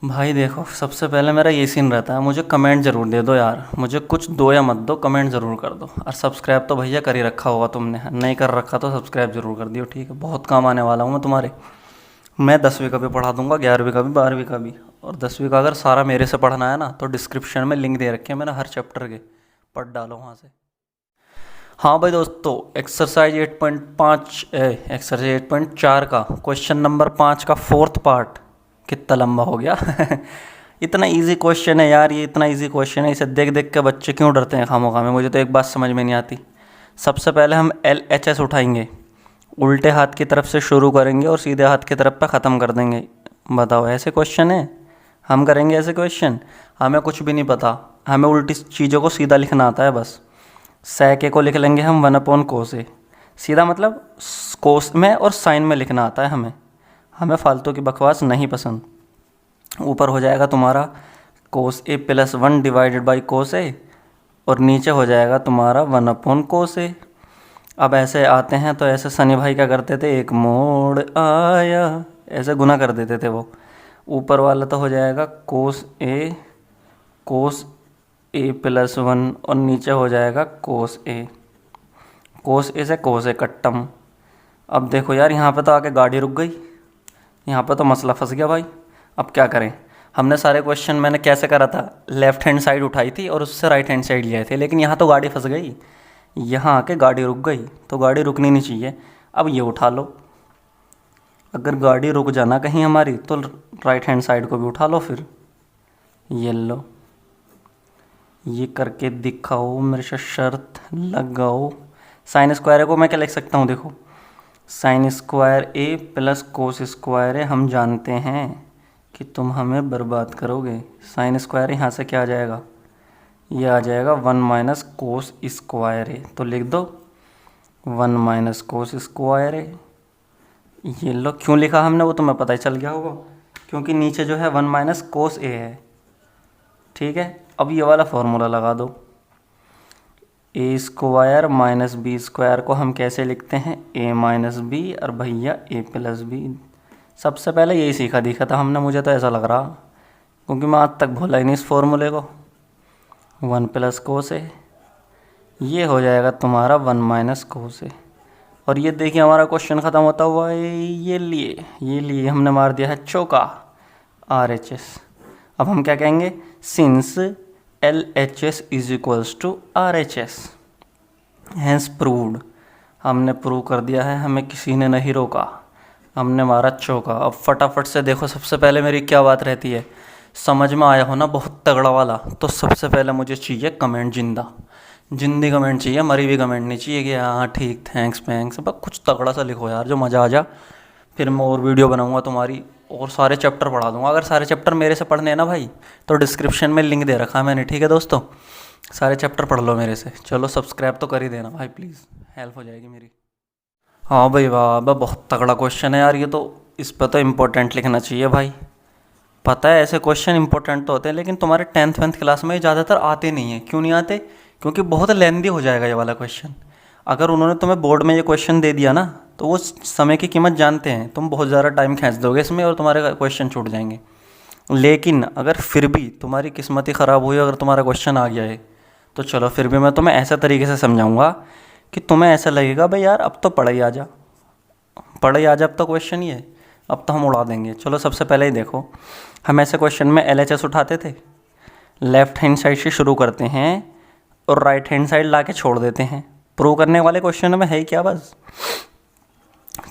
भाई देखो सबसे पहले मेरा ये सीन रहता है, मुझे कमेंट ज़रूर दे दो यार, मुझे कुछ दो या मत दो, कमेंट ज़रूर कर दो। और सब्सक्राइब तो भैया कर ही रखा होगा तुमने, नहीं कर रखा तो सब्सक्राइब ज़रूर कर दियो, ठीक है? बहुत काम आने वाला हूँ मैं तुम्हारे। मैं 10वीं का भी पढ़ा दूंगा, 11वीं का भी, 12वीं का भी, और 10वीं का अगर सारा मेरे से पढ़ना है ना तो डिस्क्रिप्शन में लिंक दे रखे हैं मैंने हर चैप्टर के, पढ़ डालो वहाँ से। हाँ भाई दोस्तों, एक्सरसाइज 8.4 का क्वेश्चन नंबर 5 का 4th पार्ट, कितना लंबा हो गया इतना इजी क्वेश्चन है यार, ये इतना इजी क्वेश्चन है, इसे देख देख के बच्चे क्यों डरते हैं खामोखा में? मुझे तो एक बात समझ में नहीं आती। सबसे पहले हम LHS उठाएंगे, उल्टे हाथ की तरफ से शुरू करेंगे और सीधे हाथ की तरफ पे ख़त्म कर देंगे। बताओ ऐसे क्वेश्चन है? हम करेंगे ऐसे क्वेश्चन? हमें कुछ भी नहीं पता, हमें उल्टी चीज़ों को सीधा लिखना आता है बस। सेक को लिख लेंगे हम 1/कोस ए, सीधा मतलब कोस में और साइन में लिखना आता है हमें, हमें फालतू की बकवास नहीं पसंद। ऊपर हो जाएगा तुम्हारा कोस ए प्लस 1 डिवाइडेड बाई कोस ए, और नीचे हो जाएगा तुम्हारा 1/कोस ए। अब ऐसे आते हैं तो ऐसे सनी भाई क्या करते थे, एक मोड़ आया, ऐसे गुना कर देते थे वो। ऊपर वाला तो हो जाएगा कोस ए प्लस 1 और नीचे हो जाएगा कोस ए से कोस ए कट्टम। अब देखो यार यहाँ पे तो आके गाड़ी रुक गई, यहाँ पे तो मसला फंस गया भाई। अब क्या करें? हमने सारे क्वेश्चन मैंने कैसे करा था, लेफ़्ट हैंड साइड उठाई थी और उससे राइट हैंड साइड लिया थे, लेकिन यहाँ तो गाड़ी फंस गई, यहाँ आके गाड़ी रुक गई, तो गाड़ी रुकनी नहीं चाहिए। अब ये उठा लो, अगर गाड़ी रुक जाना कहीं हमारी तो राइट हैंड साइड को भी उठा लो, फिर ये लो, ये करके दिखाओ, मेरे से शर्त लगाओ। साइन स्क्वायर को मैं क्या लिख सकता हूँ, देखो sine square A plus cos square ए, हम जानते हैं कि तुम हमें बर्बाद करोगे। साइन स्क्वायर यहाँ से क्या आ जाएगा, ये आ जाएगा 1 - कोस स्क्वायर ए, तो लिख दो 1 - कोस स्क्वायर ए। ये लो, क्यों लिखा हमने वो तुम्हें पता ही चल गया होगा, क्योंकि नीचे जो है 1 - कोस ए है, ठीक है? अब ये वाला फॉर्मूला लगा दो, ए स्क्वायर माइनस बी स्क्वायर को हम कैसे लिखते हैं, ए माइनस बी और भैया ए प्लस बी। सबसे पहले यही सीखा दिखा था हमने, मुझे तो ऐसा लग रहा, क्योंकि मैं आज तक भूला ही नहीं इस फॉर्मूले को। 1 प्लस कोस ए, ये हो जाएगा तुम्हारा 1 - कोस ए। और ये देखिए हमारा क्वेश्चन ख़त्म होता हुआ है, ये लिए हमने मार दिया है चौका, RHS। अब हम क्या कहेंगे, since LHS is equals to RHS, hence proved. हमने प्रूव कर दिया है, हमें किसी ने नहीं रोका, हमने मारा चौका। अब फटाफट से देखो, सबसे पहले मेरी क्या बात रहती है, समझ में आया हो ना बहुत तगड़ा वाला, तो सबसे पहले मुझे चाहिए कमेंट, जिंदी कमेंट चाहिए, मरी हुई कमेंट नहीं चाहिए कि हाँ ठीक थैंक्स वैंक्स, बस कुछ तगड़ा सा लिखो यार जो मज़ा आ जा। फिर मैं और वीडियो बनाऊंगा तुम्हारी और सारे चैप्टर पढ़ा दूंगा। अगर सारे चैप्टर मेरे से पढ़ने हैं ना भाई, तो डिस्क्रिप्शन में लिंक दे रखा है मैंने, ठीक है दोस्तों? सारे चैप्टर पढ़ लो मेरे से। चलो सब्सक्राइब तो कर ही देना भाई प्लीज़, हेल्प हो जाएगी मेरी। हाँ भाई वाह, बहुत तगड़ा क्वेश्चन है यार ये तो, इस पर तो इम्पोर्टेंट लिखना चाहिए भाई। पता है ऐसे क्वेश्चन इंपॉर्टेंट तो होते हैं, लेकिन तुम्हारे 10th-11th क्लास में ज़्यादातर आते नहीं हैं। क्यों नहीं आते? क्योंकि बहुत लेंदी हो जाएगा ये वाला क्वेश्चन। अगर उन्होंने तुम्हें बोर्ड में ये क्वेश्चन दे दिया ना, तो वो समय की कीमत जानते हैं, तुम बहुत ज़्यादा टाइम खींच दोगे इसमें और तुम्हारे क्वेश्चन छूट जाएंगे। लेकिन अगर फिर भी तुम्हारी किस्मत ही ख़राब हुई, अगर तुम्हारा क्वेश्चन आ गया है, तो चलो फिर भी मैं तुम्हें ऐसा तरीके से समझाऊँगा कि तुम्हें ऐसा लगेगा भाई यार अब तो पढ़े ही आ जा, अब तो क्वेश्चन ही है, अब तो हम उड़ा देंगे। चलो सबसे पहले ही देखो, हम ऐसे क्वेश्चन में LHS उठाते थे, लेफ़्ट हैंड साइड से शुरू करते हैं और राइट हैंड साइड ला के छोड़ देते हैं। प्रूव करने वाले क्वेश्चन में है क्या बस।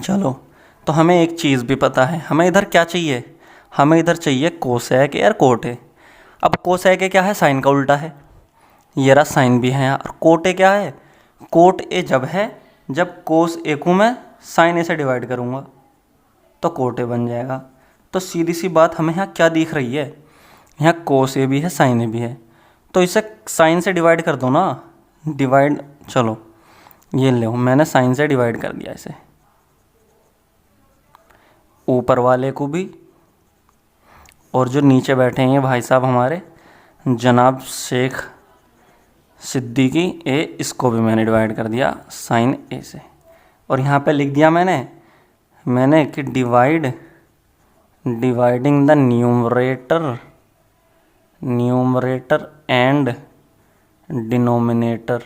चलो तो हमें एक चीज़ भी पता है, हमें इधर क्या चाहिए, हमें इधर चाहिए कोसेक ए और कोट ए। अब कोसेक ए क्या है, साइन का उल्टा है, ये रहा साइन भी है और कोट ए क्या है, कोट ए जब है जब कोस ए को मैं साइन ए से डिवाइड करूँगा तो कोट ए बन जाएगा। तो सीधी सी बात हमें यहाँ क्या दिख रही है, यहाँ कोस ए भी है साइन ए भी है, तो इसे साइन से डिवाइड कर दो ना। डिवाइड, चलो ये लो, मैंने साइन से डिवाइड कर दिया इसे, ऊपर वाले को भी, और जो नीचे बैठे हैं भाई साहब हमारे जनाब शेख सिद्दीकी ए, इसको भी मैंने डिवाइड कर दिया साइन ए से। और यहाँ पे लिख दिया मैंने कि dividing the numerator and denominator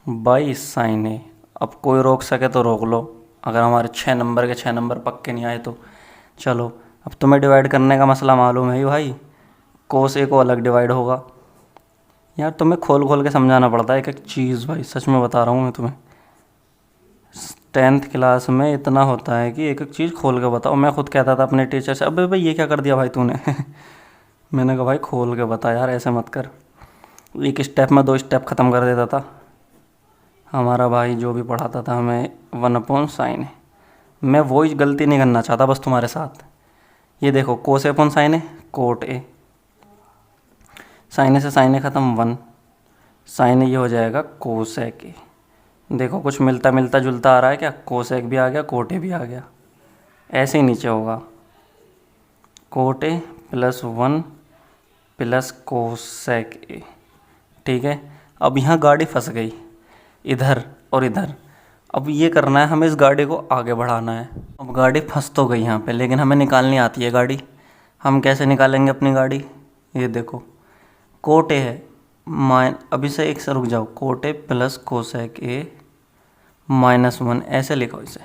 by sine A. अब कोई रोक सके तो रोक लो, अगर हमारे 6 नंबर के 6 नंबर पक्के नहीं आए तो। चलो अब तुम्हें डिवाइड करने का मसला मालूम है ही भाई, कोस ए को अलग डिवाइड होगा। यार तुम्हें खोल खोल के समझाना पड़ता है एक एक चीज़ भाई, सच में बता रहा हूँ मैं तुम्हें। 10th क्लास में इतना होता है कि एक एक चीज़ खोल के बताओ। मैं खुद कहता था अपने टीचर से, अबे भाई ये क्या कर दिया भाई तूने मैंने कहा भाई खोल के बता यार, ऐसे मत कर। एक स्टेप में 2 स्टेप ख़त्म कर देता था हमारा भाई जो भी पढ़ाता था हमें 1/sin है। मैं वो गलती नहीं करना चाहता बस तुम्हारे साथ। ये देखो कोस ए साइन है, कोट ए, साइन ए से साइन ए ख़त्म 1, साइन ए ये हो जाएगा कोसेक ए। देखो कुछ मिलता मिलता जुलता आ रहा है क्या, कोसेक भी आ गया कोट ए भी आ गया। ऐसे ही नीचे होगा कोट ए +1 प्लस कोसेक ए। ठीक है, अब यहाँ गाड़ी फंस गई इधर और इधर। अब ये करना है हमें, इस गाड़ी को आगे बढ़ाना है। अब गाड़ी फंस तो गई यहाँ पे, लेकिन हमें निकालनी आती है गाड़ी। हम कैसे निकालेंगे अपनी गाड़ी, ये देखो कोट ए है अभी से एक से रुक जाओ, कोट ए प्लस कोसेक ए -1, ऐसे लिखो इसे,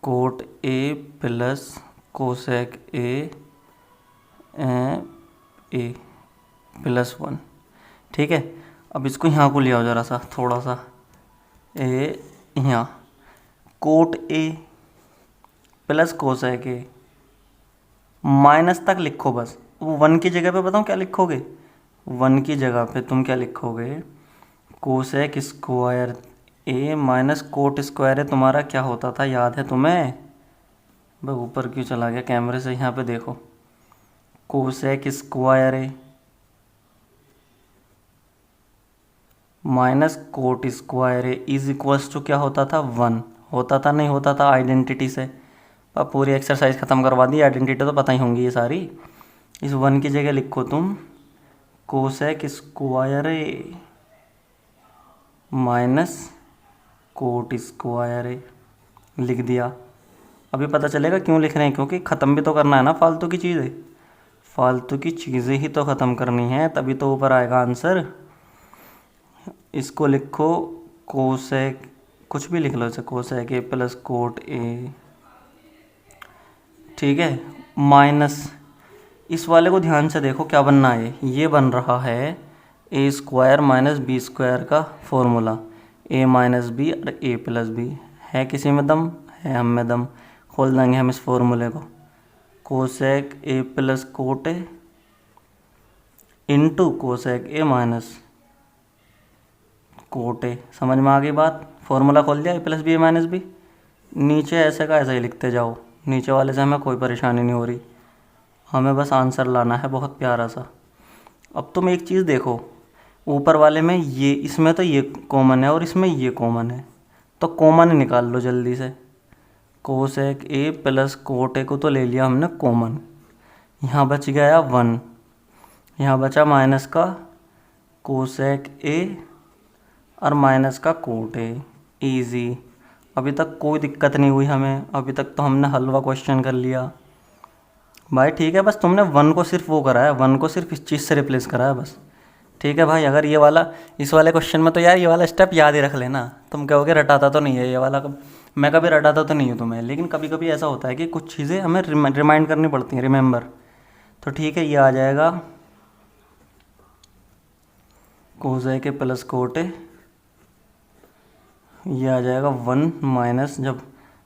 कोट ए प्लस कोसेक ए +1। ठीक है, अब इसको यहाँ को ले आओ ज़रा सा, थोड़ा सा ए यहाँ, cot A plus cosec A minus तक लिखो बस। वो 1 की जगह पे बताऊँ क्या लिखोगे, 1 की जगह पे तुम क्या लिखोगे, cosec square A minus cot square ए। तुम्हारा क्या होता था याद है तुम्हें, भाई ऊपर क्यों चला गया कैमरे से, यहाँ पे देखो, cosec square A minus cot square A is equals to क्या होता था, 1 होता था, नहीं होता था आइडेंटिटी से। अब पूरी एक्सरसाइज ख़त्म करवा दी, आइडेंटिटी तो पता ही होंगी ये सारी। इस 1 की जगह लिखो तुम cosec square A minus cot square ए, लिख दिया। अभी पता चलेगा क्यों लिख रहे हैं, क्योंकि ख़त्म भी तो करना है ना फालतू की चीज़ें, फालतू की चीज़ें ही तो ख़त्म करनी है, तभी तो ऊपर आएगा आंसर। इसको लिखो कोसेक, कुछ भी लिख लो इसे, cosec A plus cot A. ठीक है, माइनस इस वाले को ध्यान से देखो क्या बनना है, ये बन रहा है ए स्क्वायर माइनस बी स्क्वायर का फॉर्मूला, ए माइनस बी और ए प्लस बी। है किसी में दम, है हम में दम, खोल देंगे हम इस फॉर्मूले को। Cosec A plus cot A into cosec A minus cot A. समझ में आ गई बात, फॉर्मूला खोल दिया, ए प्लस बी ए माइनस बी। नीचे ऐसे का ऐसे ही लिखते जाओ, नीचे वाले से हमें कोई परेशानी नहीं हो रही, हमें बस आंसर लाना है बहुत प्यारा सा। अब तुम एक चीज़ देखो, ऊपर वाले में ये, इसमें तो ये कॉमन है और इसमें ये कॉमन है, तो कॉमन निकाल लो जल्दी से। Cosec A plus cot A को तो ले लिया हमने कॉमन, यहाँ बच गया 1, यहाँ बचा माइनस का कोसेक ए और माइनस का कोट ए। ईजी, अभी तक कोई दिक्कत नहीं हुई हमें, अभी तक तो हमने हलवा क्वेश्चन कर लिया भाई। ठीक है, बस तुमने 1 को सिर्फ वो करा है, 1 को सिर्फ इस चीज़ से रिप्लेस करा है बस। ठीक है भाई, अगर ये वाला, इस वाले क्वेश्चन में तो यार ये वाला स्टेप याद ही रख लेना। तुम कहोगे रटाता तो नहीं है ये वाला, मैं कभी रटाता तो नहीं हूँ तुम्हें, लेकिन कभी कभी ऐसा होता है कि कुछ चीज़ें हमें रिमाइंड करनी पड़ती हैं, रिमेंबर। तो ठीक है, ये आ जाएगा cosec A plus cot A, ये आ जाएगा 1 माइनस, जब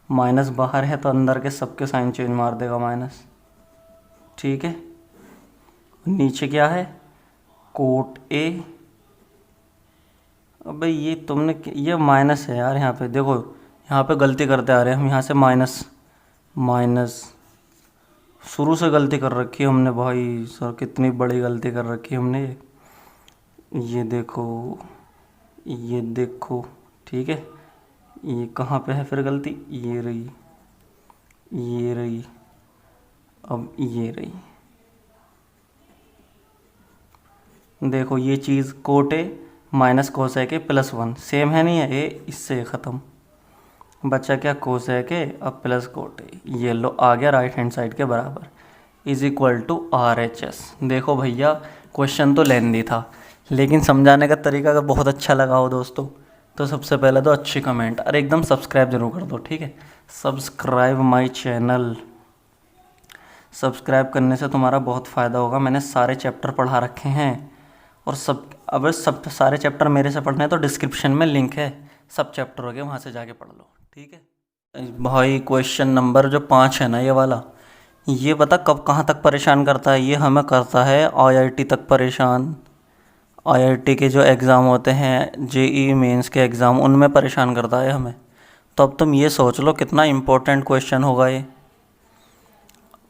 माइनस बाहर है तो अंदर के सबके साइन चेंज मार देगा माइनस। ठीक है, नीचे क्या है, कोट ए। अबे ये तुमने, ये माइनस है यार, यहाँ पे देखो, यहाँ पे गलती करते आ रहे हैं हम, यहाँ से माइनस माइनस शुरू से गलती कर रखी है हमने भाई, सर कितनी बड़ी गलती कर रखी है हमने। ये देखो, ये देखो, ठीक है। ये कहाँ पे है फिर गलती, ये रही, ये रही, अब ये रही। देखो ये चीज़ cot A minus cosec A plus 1 same है नहीं है, ए इससे ख़त्म, बचा क्या कोसेक ए अब प्लस कोट ए, ये लो आ गया राइट हैंड साइड के बराबर, इज इक्वल टू RHS। देखो भैया क्वेश्चन तो लेंदी था, लेकिन समझाने का तरीका अगर बहुत अच्छा लगा हो दोस्तों, तो सबसे पहले तो अच्छी कमेंट और एकदम सब्सक्राइब जरूर कर दो, ठीक है। सब्सक्राइब माय चैनल, सब्सक्राइब करने से तुम्हारा बहुत फ़ायदा होगा। मैंने सारे चैप्टर पढ़ा रखे हैं, और अब सब सारे चैप्टर मेरे से पढ़ने हैं तो डिस्क्रिप्शन में लिंक है सब चैप्टरों के, वहाँ से जाके पढ़ लो, ठीक है भाई। क्वेश्चन नंबर जो 5 है ना ये वाला, ये बता कब कहाँ तक परेशान करता है। ये हमें करता है IIT तक परेशान। IIT के जो एग्ज़ाम होते हैं, JEE मेंस के एग्ज़ाम, उनमें परेशान करता है हमें। तो अब तुम ये सोच लो कितना इम्पोर्टेंट क्वेश्चन होगा ये।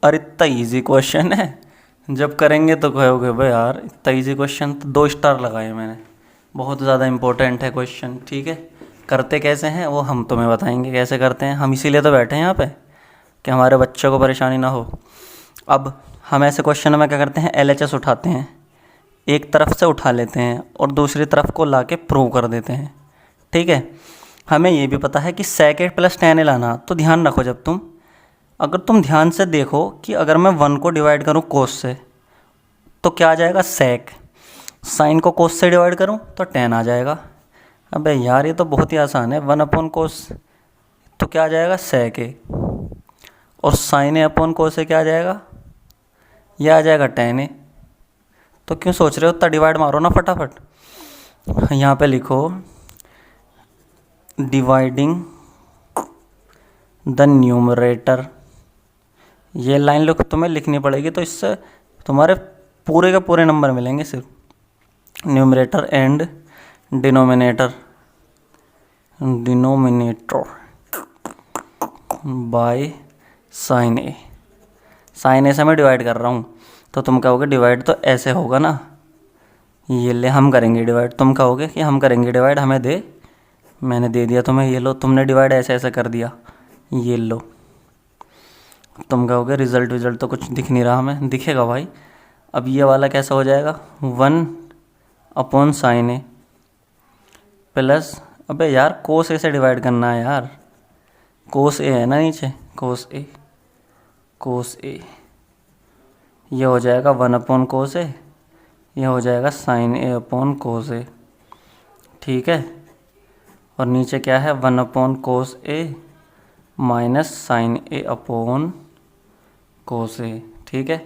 अरे इतना ईजी क्वेश्चन है, जब करेंगे तो कहोगे भाई यार इतना ईजी क्वेश्चन, तो 2 स्टार लगाए मैंने। बहुत ज़्यादा इम्पोर्टेंट है क्वेश्चन, ठीक है। करते कैसे हैं वो हम तुम्हें बताएंगे कैसे करते हैं, हम इसीलिए तो बैठे हैं यहाँ पे कि हमारे बच्चों को परेशानी ना हो। अब हम ऐसे क्वेश्चन में क्या करते हैं, LHS उठाते हैं, एक तरफ से उठा लेते हैं और दूसरी तरफ को ला के प्रूव कर देते हैं, ठीक है। हमें ये भी पता है कि sec a plus tan a लाना, तो ध्यान रखो जब अगर तुम ध्यान से देखो कि अगर मैं 1 को डिवाइड करूँ कोस से तो क्या आ जाएगा sec, साइन को कोस से डिवाइड करूँ तो tan आ जाएगा। अबे यार ये तो बहुत ही आसान है, 1 अपॉन कोस तो क्या आ जाएगा sec a, और साइन ए अपॉन कोस से क्या आ जाएगा, यह आ जाएगा tan a। तो क्यों सोच रहे हो, इतना डिवाइड मारो ना फटाफट। यहाँ पे लिखो डिवाइडिंग द न्यूमरेटर, ये लाइन लोग तुम्हें लिखनी पड़ेगी, तो इससे तुम्हारे पूरे के पूरे नंबर मिलेंगे सिर्फ। Numerator and denominator, by sine A, sine A से मैं डिवाइड कर रहा हूँ, तो तुम कहोगे डिवाइड तो ऐसे होगा ना, ये ले हम करेंगे डिवाइड, तुम कहोगे कि हम करेंगे डिवाइड, हमें दे, मैंने दे दिया तुम्हें, ये लो, तुमने डिवाइड ऐसे ऐसे कर दिया, ये लो। तुम कहोगे रिजल्ट तो कुछ दिख नहीं रहा हमें, दिखेगा भाई। अब ये वाला कैसा हो जाएगा, 1 अपॉन साइन ए प्लस, अबे यार कोस ए से डिवाइड करना है यार, कोस ए है ना नीचे, कोस ए, कोस ए, ये हो जाएगा 1 अपॉन कोस ए, ये हो जाएगा साइन ए अपॉन कोस ए, ठीक है। और नीचे क्या है, 1 अपॉन कोस ए माइनस साइन ए अपॉन कोस ए, ठीक है।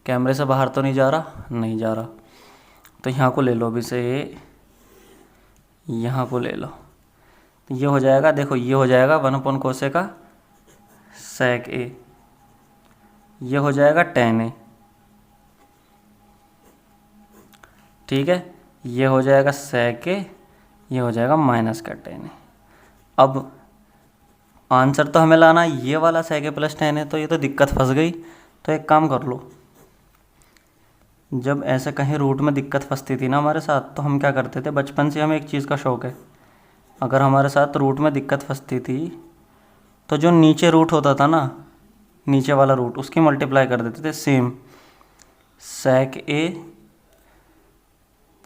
कैमरे से बाहर तो नहीं जा रहा, नहीं जा रहा, तो यहाँ को ले लो अभी से, यहाँ को ले लो, तो ये हो जाएगा, देखो ये हो जाएगा 1 अपॉन कोस ए का sec a, ये हो जाएगा tan a, ठीक है। ये हो जाएगा sec a, ये हो जाएगा माइनस का tan a। अब आंसर तो हमें लाना ये वाला sec a plus tan a, तो ये तो दिक्कत फंस गई। तो एक काम कर लो, जब ऐसे कहीं रूट में दिक्कत फंसती थी ना हमारे साथ, तो हम क्या करते थे, बचपन से हमें एक चीज़ का शौक़ है, अगर हमारे साथ रूट में दिक्कत फंसती थी तो जो नीचे रूट होता था ना, नीचे वाला रूट, उसकी मल्टीप्लाई कर देते थे सेम। sec a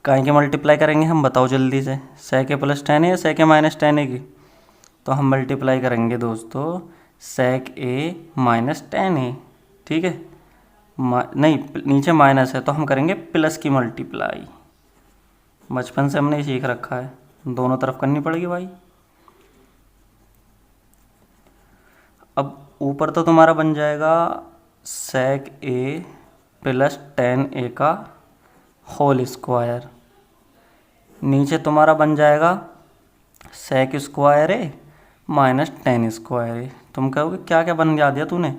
काहे की मल्टीप्लाई करेंगे हम, बताओ जल्दी से, sec a plus tan a या sec a minus tan a की, तो हम मल्टीप्लाई करेंगे दोस्तों sec a minus tan a, ठीक है। नहीं नीचे माइनस है तो हम करेंगे प्लस की मल्टीप्लाई, बचपन से हमने सीख रखा है, दोनों तरफ करनी पड़ेगी भाई। अब ऊपर तो तुम्हारा बन जाएगा sec a plus tan a का होल स्क्वायर, नीचे तुम्हारा बन जाएगा sec square a minus tan square a। तुम कहोगे क्या क्या बन दिया तूने,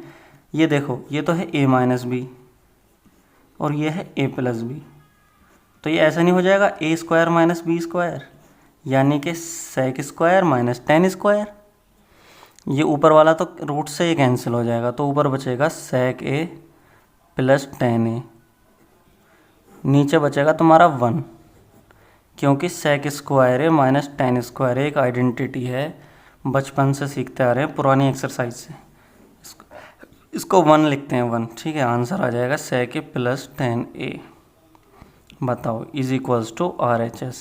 ये देखो ये तो है a माइनस बी और ये है a प्लस बी, तो ये ऐसा नहीं हो जाएगा a square minus B square, यानी कि sec square minus tan square. ये ऊपर वाला तो रूट से ही कैंसिल हो जाएगा, तो ऊपर बचेगा sec a प्लस टेन ए, नीचे बचेगा तुम्हारा 1, क्योंकि सेक square A minus tan square ए एक आइडेंटिटी है, बचपन से सीखते आ रहे हैं पुरानी एक्सरसाइज से। इसको 1 लिखते हैं, 1, ठीक है। आंसर आ जाएगा सेक ए प्लस टेन ए। बताओ इज इक्वल्स टू RHS।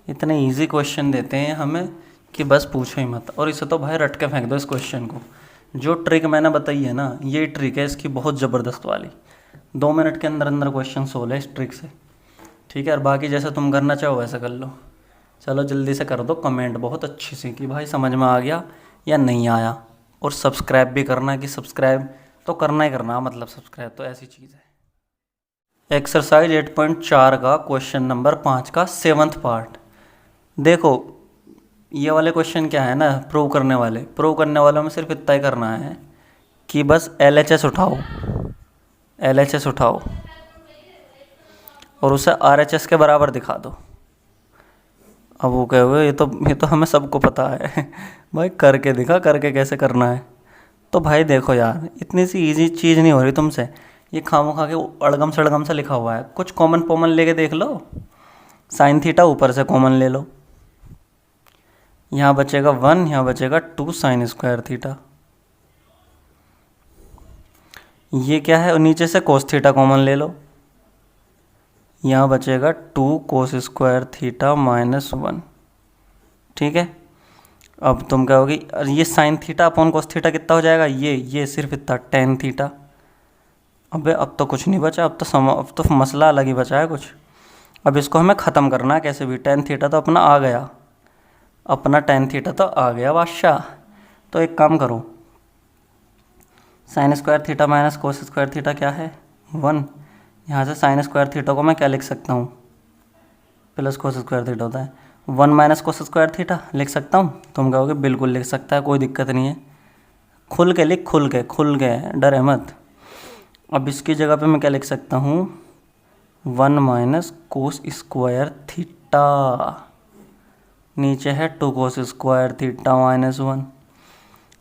इतने इजी क्वेश्चन देते हैं हमें कि बस पूछो ही मत। और इसे तो भाई रट के फेंक दो इस क्वेश्चन को। जो ट्रिक मैंने बताई है ना, ये ट्रिक है इसकी बहुत ज़बरदस्त वाली। 2 मिनट के अंदर अंदर क्वेश्चन सोल्व है इस ट्रिक से, ठीक है। और बाकी जैसे तुम करना चाहो वैसा कर लो। चलो जल्दी से कर दो कमेंट बहुत अच्छी सी कि भाई समझ में आ गया या नहीं आया। और सब्सक्राइब भी करना, कि सब्सक्राइब तो करना ही करना, मतलब सब्सक्राइब तो ऐसी चीज़ है। एक्सरसाइज 8.4 का क्वेश्चन नंबर 5 का 7th पार्ट। देखो ये वाले क्वेश्चन क्या है ना, प्रूव करने वालों में सिर्फ इतना ही करना है कि बस LHS उठाओ और उसे RHS के बराबर दिखा दो। अब वो कहे हुए ये तो हमें सबको पता है भाई करके दिखा, करके कैसे करना है। तो भाई देखो यार, इतनी सी इजी चीज़ नहीं हो रही तुमसे। ये खामोखा के अड़गम सड़गम सा लिखा हुआ है, कुछ कॉमन पॉमन लेके देख लो। साइन थीटा ऊपर से कॉमन ले लो, यहाँ बचेगा 1, यहाँ बचेगा 2 साइन स्क्वायर थीटा। ये क्या है, नीचे से कोस थीटा कॉमन ले लो, यहाँ बचेगा 2 कोस स्क्वायर थीटा माइनस 1, ठीक है। अब तुम कहोगे ये sine theta upon cos theta कितना हो जाएगा, ये सिर्फ इतना टेन थीटा। अबे अब तो कुछ नहीं बचा, अब तो मसला अलग ही बचा है कुछ। अब इसको हमें ख़त्म करना है कैसे भी। टेन थीटा तो अपना आ गया, बादशाह। तो एक काम करो, साइन स्क्वायर थीटा माइनस कोस स्क्वायर थीटा क्या है, 1। यहाँ से साइन स्क्वायर थीटा को मैं क्या लिख सकता हूँ, प्लस कोस स्क्वायर थीटा होता है। 1 माइनस कोस स्क्वायर थीटा लिख सकता हूँ। तुम कहोगे बिल्कुल लिख सकता है, कोई दिक्कत नहीं है। खुल के लिख, खुल के, डरे मत। अब इसकी जगह पे मैं क्या लिख सकता हूँ, 1 माइनस कोस स्क्वायर थीटा, नीचे है 2 कोस स्क्वायर थीटा माइनस 1।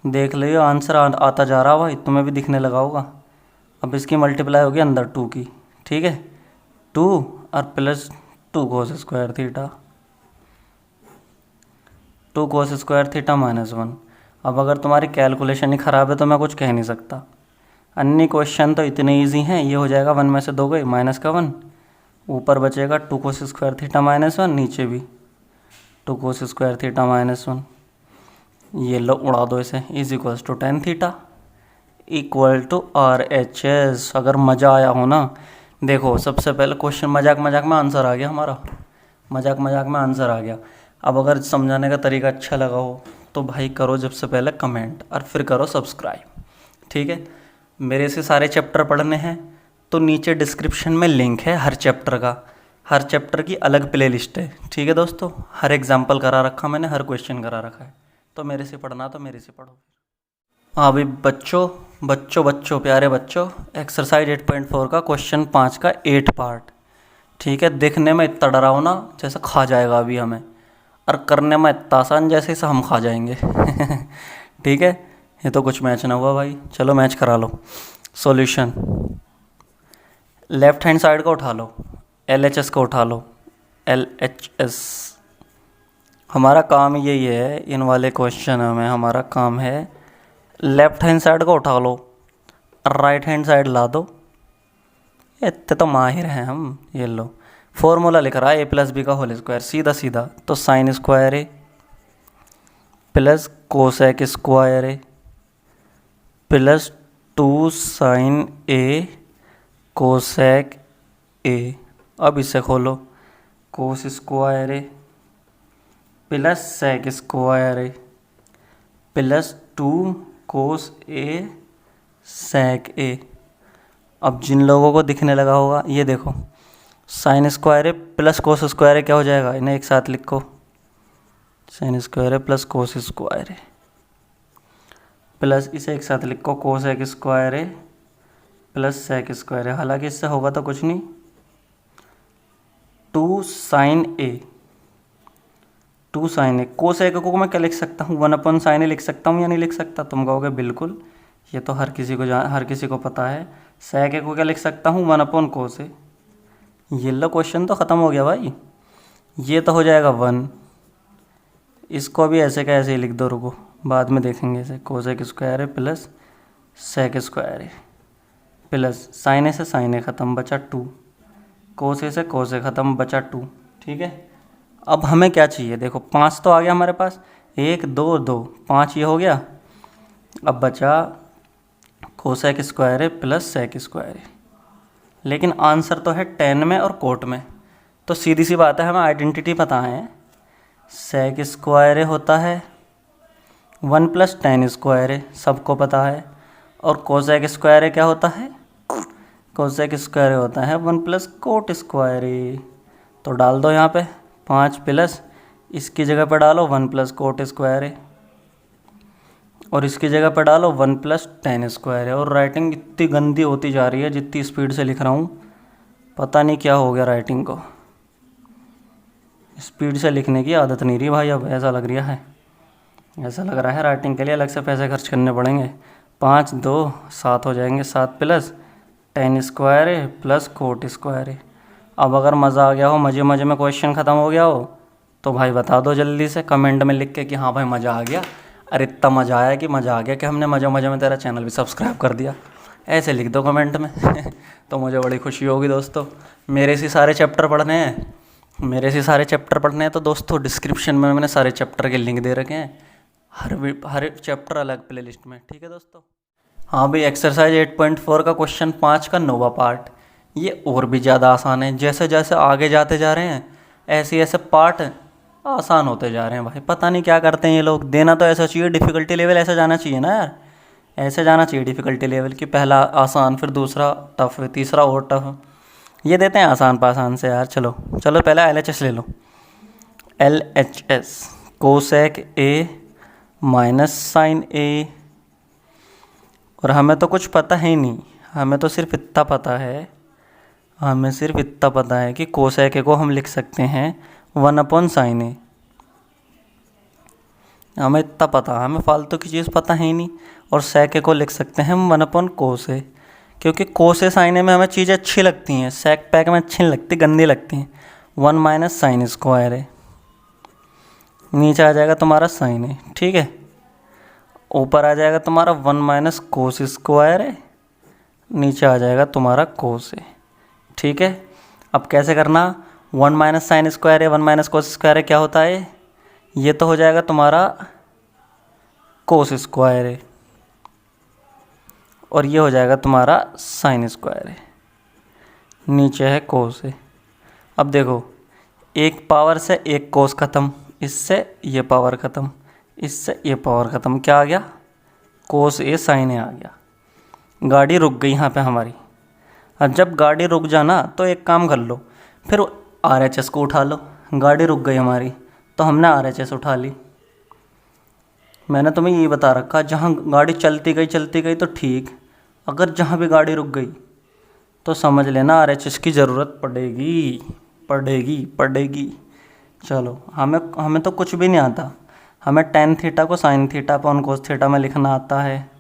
देख लियो आंसर आता जा रहा भाई, तुम्हें भी दिखने लगा होगा। अब इसकी मल्टीप्लाई होगी अंदर 2 की, ठीक है। 2 और प्लस 2 कोस स्क्वायर थीटा, 2 कोस स्क्वायर थीटा माइनस 1। अब अगर तुम्हारी कैलकुलेशन ही ख़राब है तो मैं कुछ कह नहीं सकता। अन्य क्वेश्चन तो इतने इजी हैं। ये हो जाएगा 1 में से 2 गई, माइनस का 1, ऊपर बचेगा 2 कोस स्क्वायर थीटा माइनस 1, नीचे भी 2 कोस स्क्वायर थीटा माइनस 1। ये लो उड़ा दो इसे, is equals to tan theta equal to RHS। अगर मज़ा आया हो ना, देखो सबसे पहले क्वेश्चन मजाक में आंसर आ गया हमारा, मजाक में आंसर आ गया। अब अगर समझाने का तरीका अच्छा लगा हो तो भाई करो सबसे पहले कमेंट और फिर करो सब्सक्राइब, ठीक है। मेरे से सारे चैप्टर पढ़ने हैं तो नीचे डिस्क्रिप्शन में लिंक है हर चैप्टर का, हर चैप्टर की अलग प्ले लिस्ट है, ठीक है दोस्तों। हर एग्जाम्पल करा रखा मैंने, हर क्वेश्चन करा रखा है। तो मेरे से पढ़ना तो मेरे से पढ़ो। हाँ भाई बच्चों प्यारे बच्चों, एक्सरसाइज 8.4 का क्वेश्चन 5 का 8 पार्ट, ठीक है। देखने में इतना डराओ ना जैसे खा जाएगा अभी हमें, और करने में इतना आसान जैसे इसे हम खा जाएंगे ठीक है। ये तो कुछ मैच ना हुआ भाई, चलो मैच करा लो। सॉल्यूशन, लेफ्ट हैंड साइड को उठा लो, LHS को उठा लो, LHS। हमारा काम यही है इन वाले क्वेश्चन में, हमारा काम है लेफ्ट हैंड साइड को उठा लो, राइट हैंड साइड ला दो। इतने तो माहिर हैं हम। ये लो फॉर्मूला लिख रहा है A+B का होल स्क्वायर, सीधा। तो sine square A plus cosec square A plus 2 sine A cosec A. अब इसे खोलो, cos square A plus sec square A plus 2 cos A sec A. अब जिन लोगों को दिखने लगा होगा, ये देखो sine square A plus cos square A क्या हो जाएगा, इन्हें एक साथ लिखो, sine square A plus cos square A plus इसे एक साथ लिखो cosec square A plus sec square ए। हालांकि इससे होगा तो कुछ नहीं, 2 साइन ए कोसेक को मैं क्या लिख सकता हूँ, 1 अपॉन साइन ए लिख सकता हूँ या नहीं लिख सकता। तुम कहोगे बिल्कुल, ये तो हर किसी को पता है। sec a को क्या लिख सकता हूँ, 1/cos a। ये लो क्वेश्चन तो ख़त्म हो गया भाई। ये तो हो जाएगा 1। इसको भी ऐसे का ऐसे ही लिख दो, रुको बाद में देखेंगे इसे। कोसेक स्क्वायर है प्लस सेक स्क्वायर है प्लस साइन ए से साइन ए ख़त्म, बचा 2। कोस ए से कोस ए ख़त्म, बचा 2। ठीक है, अब हमें क्या चाहिए, देखो 5 तो आ गया हमारे पास, 1 2 2 5 ये हो गया। अब बचा कोसेक स्क्वायर है प्लस सेक स्क्वायर है। लेकिन आंसर तो है टेन में और कोट में, तो सीधी सी बात है, हमें आइडेंटिटी पता है। सेक स्क्वायर होता है 1 प्लस टेन स्क्वायर है, सबको पता है। और कोसेक स्क्वायर क्या होता है, कोसेक स्क्वायर होता है 1 प्लस कोट स्क्वायर। तो डाल दो यहाँ पे 5 प्लस, इसकी जगह पे डालो 1 प्लस कोट स्क्वायर और इसकी जगह पे डालो 1 प्लस टेन स्क्वायर है। और राइटिंग इतनी गंदी होती जा रही है, जितनी स्पीड से लिख रहा हूँ पता नहीं क्या हो गया राइटिंग को। स्पीड से लिखने की आदत नहीं रही भाई, अब ऐसा लग रहा है, ऐसा लग रहा है राइटिंग के लिए अलग से पैसे खर्च करने पड़ेंगे। 5 2 7 हो जाएंगे, 7 प्लस टेन स्क्वायर है प्लस कोट स्क्वायर है। अब अगर मज़ा आ गया हो, मज़े मज़े में क्वेश्चन ख़त्म हो गया हो, तो भाई बता दो जल्दी से कमेंट में लिख के कि हाँ भाई मज़ा आ गया। अरे इतना मज़ा आया कि मज़ा आ गया कि हमने मज़े मज़े में तेरा चैनल भी सब्सक्राइब कर दिया, ऐसे लिख दो कमेंट में तो मुझे बड़ी खुशी होगी दोस्तों। मेरे से सारे चैप्टर पढ़ने हैं, तो दोस्तों डिस्क्रिप्शन में मैंने सारे चैप्टर के लिंक दे रखे हैं, हर चैप्टर अलग प्लेलिस्ट में। ठीक है दोस्तों। हाँ भाई, एक्सरसाइज 8.4 का क्वेश्चन 5 का 9वां पार्ट, ये और भी ज़्यादा आसान है। जैसे जैसे आगे जाते जा रहे हैं ऐसे ऐसे पार्ट आसान होते जा रहे हैं भाई, पता नहीं क्या करते हैं ये लोग। देना तो ऐसा चाहिए, डिफ़िकल्टी लेवल ऐसा जाना चाहिए ना यार, ऐसे जाना चाहिए डिफ़िकल्टी लेवल कि पहला आसान, फिर दूसरा टफ, तीसरा और टफ। ये देते हैं आसान पासान से यार। चलो पहले LHS ले लो। LHS cosec A minus sine A. और हमें तो कुछ पता है ही नहीं, हमें तो सिर्फ इतना पता है कि कोसेक ए को हम लिख सकते हैं 1/sin ए। हमें इतना पता, हमें फालतू की चीज़ पता है ही नहीं। और सेक ए को लिख सकते हैं हम 1/cos ए, क्योंकि कोस ए साइन ए में हमें चीज़ें अच्छी लगती हैं, सेक पैक में अच्छी नहीं लगती, गंदी लगती हैं। 1 माइनस साइन स्क्वायर है, नीचे आ जाएगा तुम्हारा साइन है, ठीक है। ऊपर आ जाएगा तुम्हारा 1 माइनस कोस स्क्वायर है, नीचे आ जाएगा तुम्हारा कोस है, ठीक है। अब कैसे करना, 1 माइनस साइन स्क्वायर है 1 माइनस कोस स्क्वायर है, क्या होता है, ये तो हो जाएगा तुम्हारा कोस स्क्वायर है और ये हो जाएगा तुम्हारा साइन स्क्वायर है, नीचे है कोस है। अब देखो, एक पावर से एक कोस ख़त्म, इससे ये पावर ख़त्म, इससे ये पावर ख़त्म, क्या आ गया, कोस ए साइन ए आ गया। गाड़ी रुक गई यहाँ पे हमारी। अब जब गाड़ी रुक जाना तो एक काम कर लो, फिर RHS को उठा लो। गाड़ी रुक गई हमारी तो हमने RHS उठा ली। मैंने तुम्हें यही बता रखा, जहाँ गाड़ी चलती गई तो ठीक, अगर जहाँ भी गाड़ी रुक गई तो समझ लेना RHS की ज़रूरत पड़ेगी। चलो, हमें तो कुछ भी नहीं आता, हमें tan थीटा को sin theta upon cos theta में लिखना आता है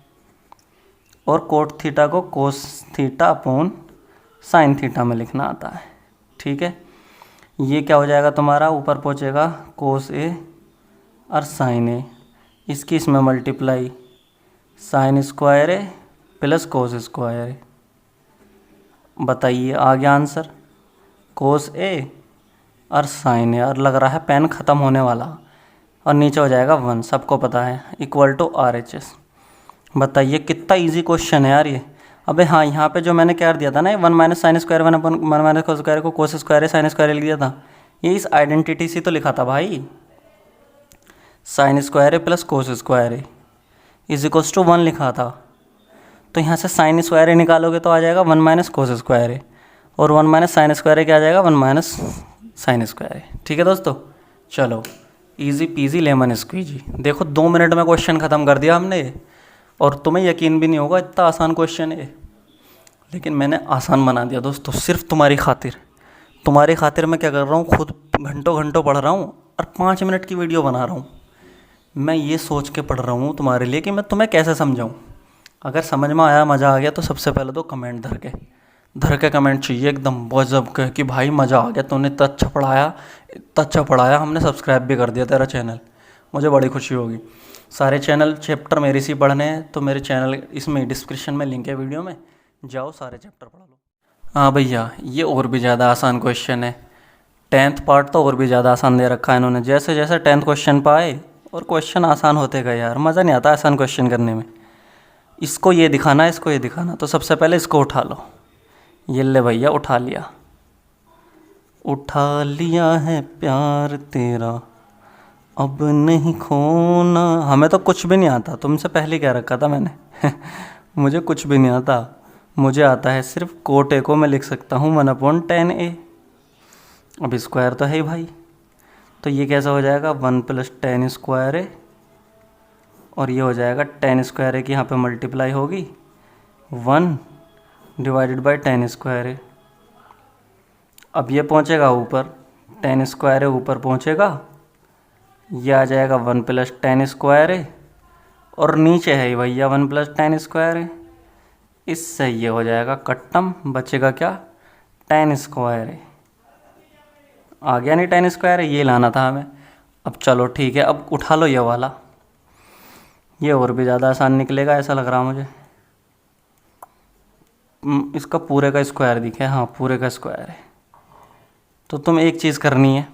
और cot थीटा को cos theta upon sin theta में लिखना आता है, ठीक है। ये क्या हो जाएगा तुम्हारा, ऊपर पहुँचेगा cos ए और sin ए, इसकी इसमें मल्टीप्लाई, साइन स्क्वायर है प्लस कोस स्क्वायर है। बताइए आ गया आंसर, कोस ए और साइन ए, और लग रहा है पेन ख़त्म होने वाला, और नीचे हो जाएगा 1, सबको पता है, इक्वल टू RHS। बताइए कितना इजी क्वेश्चन है यार ये। अबे हाँ, यहाँ पे जो मैंने क्या दिया था ना, 1 minus sine square 1 minus cos square को कोस स्क्वायर है साइन स्क्वायर लिख दिया था, ये इस आइडेंटिटी से तो लिखा था भाई, साइन स्क्वायर है प्लस कोस स्क्वायर है इज इक्वल्स टू 1 लिखा था। तो यहाँ से साइन स्क्वायर निकालोगे तो आ जाएगा 1 माइनस कोस स्क्वायर है, और 1 माइनस साइन स्क्वायर क्या आ जाएगा, 1 माइनस साइन स्क्वायर है, ठीक है दोस्तों। चलो, इजी पीजी लेमन स्क्वीजी। देखो 2 मिनट में क्वेश्चन ख़त्म कर दिया हमने, और तुम्हें यकीन भी नहीं होगा इतना आसान क्वेश्चन है, लेकिन मैंने आसान बना दिया दोस्तों, सिर्फ तुम्हारी खातिर मैं क्या कर रहा हूँ, खुद घंटों पढ़ रहा हूँ और 5 मिनट की वीडियो बना रहा हूँ। मैं ये सोच के पढ़ रहा हूँ तुम्हारे लिए कि मैं तुम्हें कैसे समझाऊँ। अगर समझ में आया, मज़ा आ गया, तो सबसे पहले तो कमेंट धर के कमेंट चाहिए एकदम गजब के कि भाई मज़ा आ गया, तूने इतना अच्छा पढ़ाया, हमने सब्सक्राइब भी कर दिया तेरा चैनल, मुझे बड़ी खुशी होगी। सारे चैनल चैप्टर मेरे से पढ़ने हैं तो मेरे चैनल इसमें डिस्क्रिप्शन में लिंक है वीडियो में, जाओ सारे चैप्टर पढ़ लो। हाँ भैया, ये और भी ज़्यादा आसान क्वेश्चन है। 10th पार्ट तो और भी ज़्यादा आसान दे रखा है इन्होंने। जैसे जैसे 10th क्वेश्चन पर आए और क्वेश्चन आसान होते गए यार, मज़ा नहीं आता आसान क्वेश्चन करने में। इसको ये दिखाना, इसको ये दिखाना, तो सबसे पहले इसको उठा लो। ये ले भैया, उठा लिया है प्यार तेरा, अब नहीं खोना। हमें तो कुछ भी नहीं आता, तुमसे पहले कह रखा था मैंने मुझे कुछ भी नहीं आता, मुझे आता है सिर्फ कोट ए को मैं लिख सकता हूँ 1/10A। अब स्क्वायर तो है ही भाई, तो ये कैसा हो जाएगा 1 + 10 स्क्वायर ए, और ये हो जाएगा 10 स्क्वायर ए की यहाँ पे मल्टीप्लाई होगी 1 / 10 स्क्वायर ए। अब ये पहुँचेगा ऊपर, 10 स्क्वायर ए ऊपर पहुँचेगा, ये आ जाएगा 1 + 10 स्क्वायर ए, और नीचे है भैया 1 + 10 स्क्वायर ए। इससे ये हो जाएगा कट्टम, बचेगा क्या 10 स्क्वायर ए। आ गया नहीं 10 स्क्वायर है, ये लाना था हमें। अब चलो ठीक है, अब उठा लो ये वाला, ये और भी ज़्यादा आसान निकलेगा ऐसा लग रहा मुझे। इसका पूरे का स्क्वायर दिखे, हाँ पूरे का स्क्वायर है। तो तुम एक चीज़ करनी है,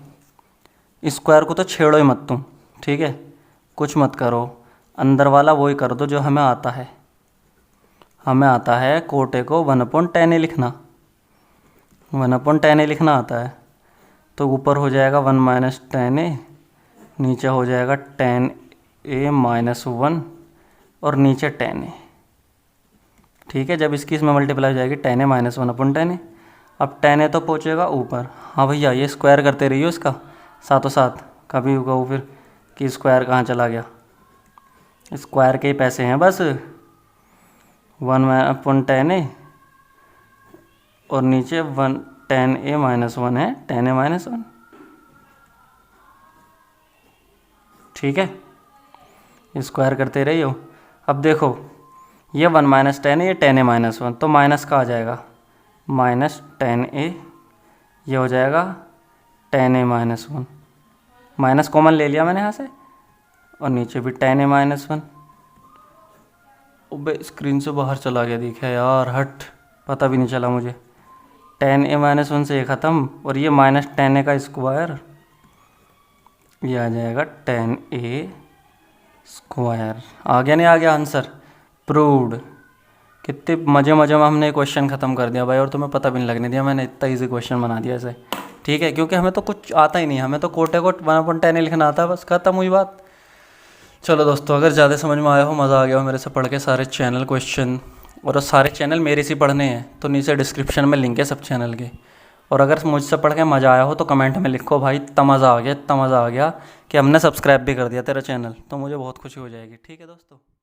स्क्वायर को तो छेड़ो ही मत तुम, ठीक है, कुछ मत करो, अंदर वाला वही कर दो जो हमें आता है। हमें आता है कोटे को 1/10A लिखना, 1/10A लिखना आता है। तो ऊपर हो जाएगा 1 - 10A, नीचे हो जाएगा 10A - 1, और नीचे 10A। ठीक है, जब इसकी इसमें मल्टीप्लाई हो जाएगी 10A - 1/10A। अब 10A तो पहुँचेगा ऊपर। हाँ भैया, ये स्क्वायर करते रहिए उसका साथों साथ, कभी कहो फिर कि स्क्वायर कहाँ चला गया। स्क्वायर के ही पैसे हैं बस, 1/10A और नीचे 10A - 1 है, 10A - 1। ठीक है, स्क्वायर करते रहिए। अब देखो ये 1 - 10 है, ये 10A - 1, तो माइनस का आ जाएगा -10A, ये हो जाएगा 10A - 1, माइनस कॉमन ले लिया मैंने यहाँ से, और नीचे भी 10A - 1। अबे स्क्रीन से बाहर चला गया, दिखा यार, हट, पता भी नहीं चला मुझे। 10A - 1 से ये ख़त्म, और ये -10A का स्क्वायर, ये आ जाएगा 10A स्क्वायर। आ गया नहीं आ गया आंसर, प्रूव्ड। कितने मज़े में हमने क्वेश्चन ख़त्म कर दिया भाई, और तुम्हें पता भी नहीं लगने दिया, मैंने इतना ईजी क्वेश्चन बना दिया ऐसे। ठीक है, क्योंकि हमें तो कुछ आता ही नहीं, हमें तो कोटे को 1/10 लिखना आता है, बस ख़त्म हुई बात। चलो दोस्तों, अगर ज़्यादा समझ में आया हो, मज़ा आ गया हो मेरे से पढ़ के सारे चैनल क्वेश्चन, और सारे चैनल मेरे से पढ़ने हैं तो नीचे डिस्क्रिप्शन में लिंक है सब चैनल के। और अगर मुझसे पढ़ के मज़ा आया हो तो कमेंट में लिखो भाई इतना मज़ा आ गया कि हमने सब्सक्राइब भी कर दिया तेरा चैनल, तो मुझे बहुत खुशी हो जाएगी। ठीक है दोस्तों।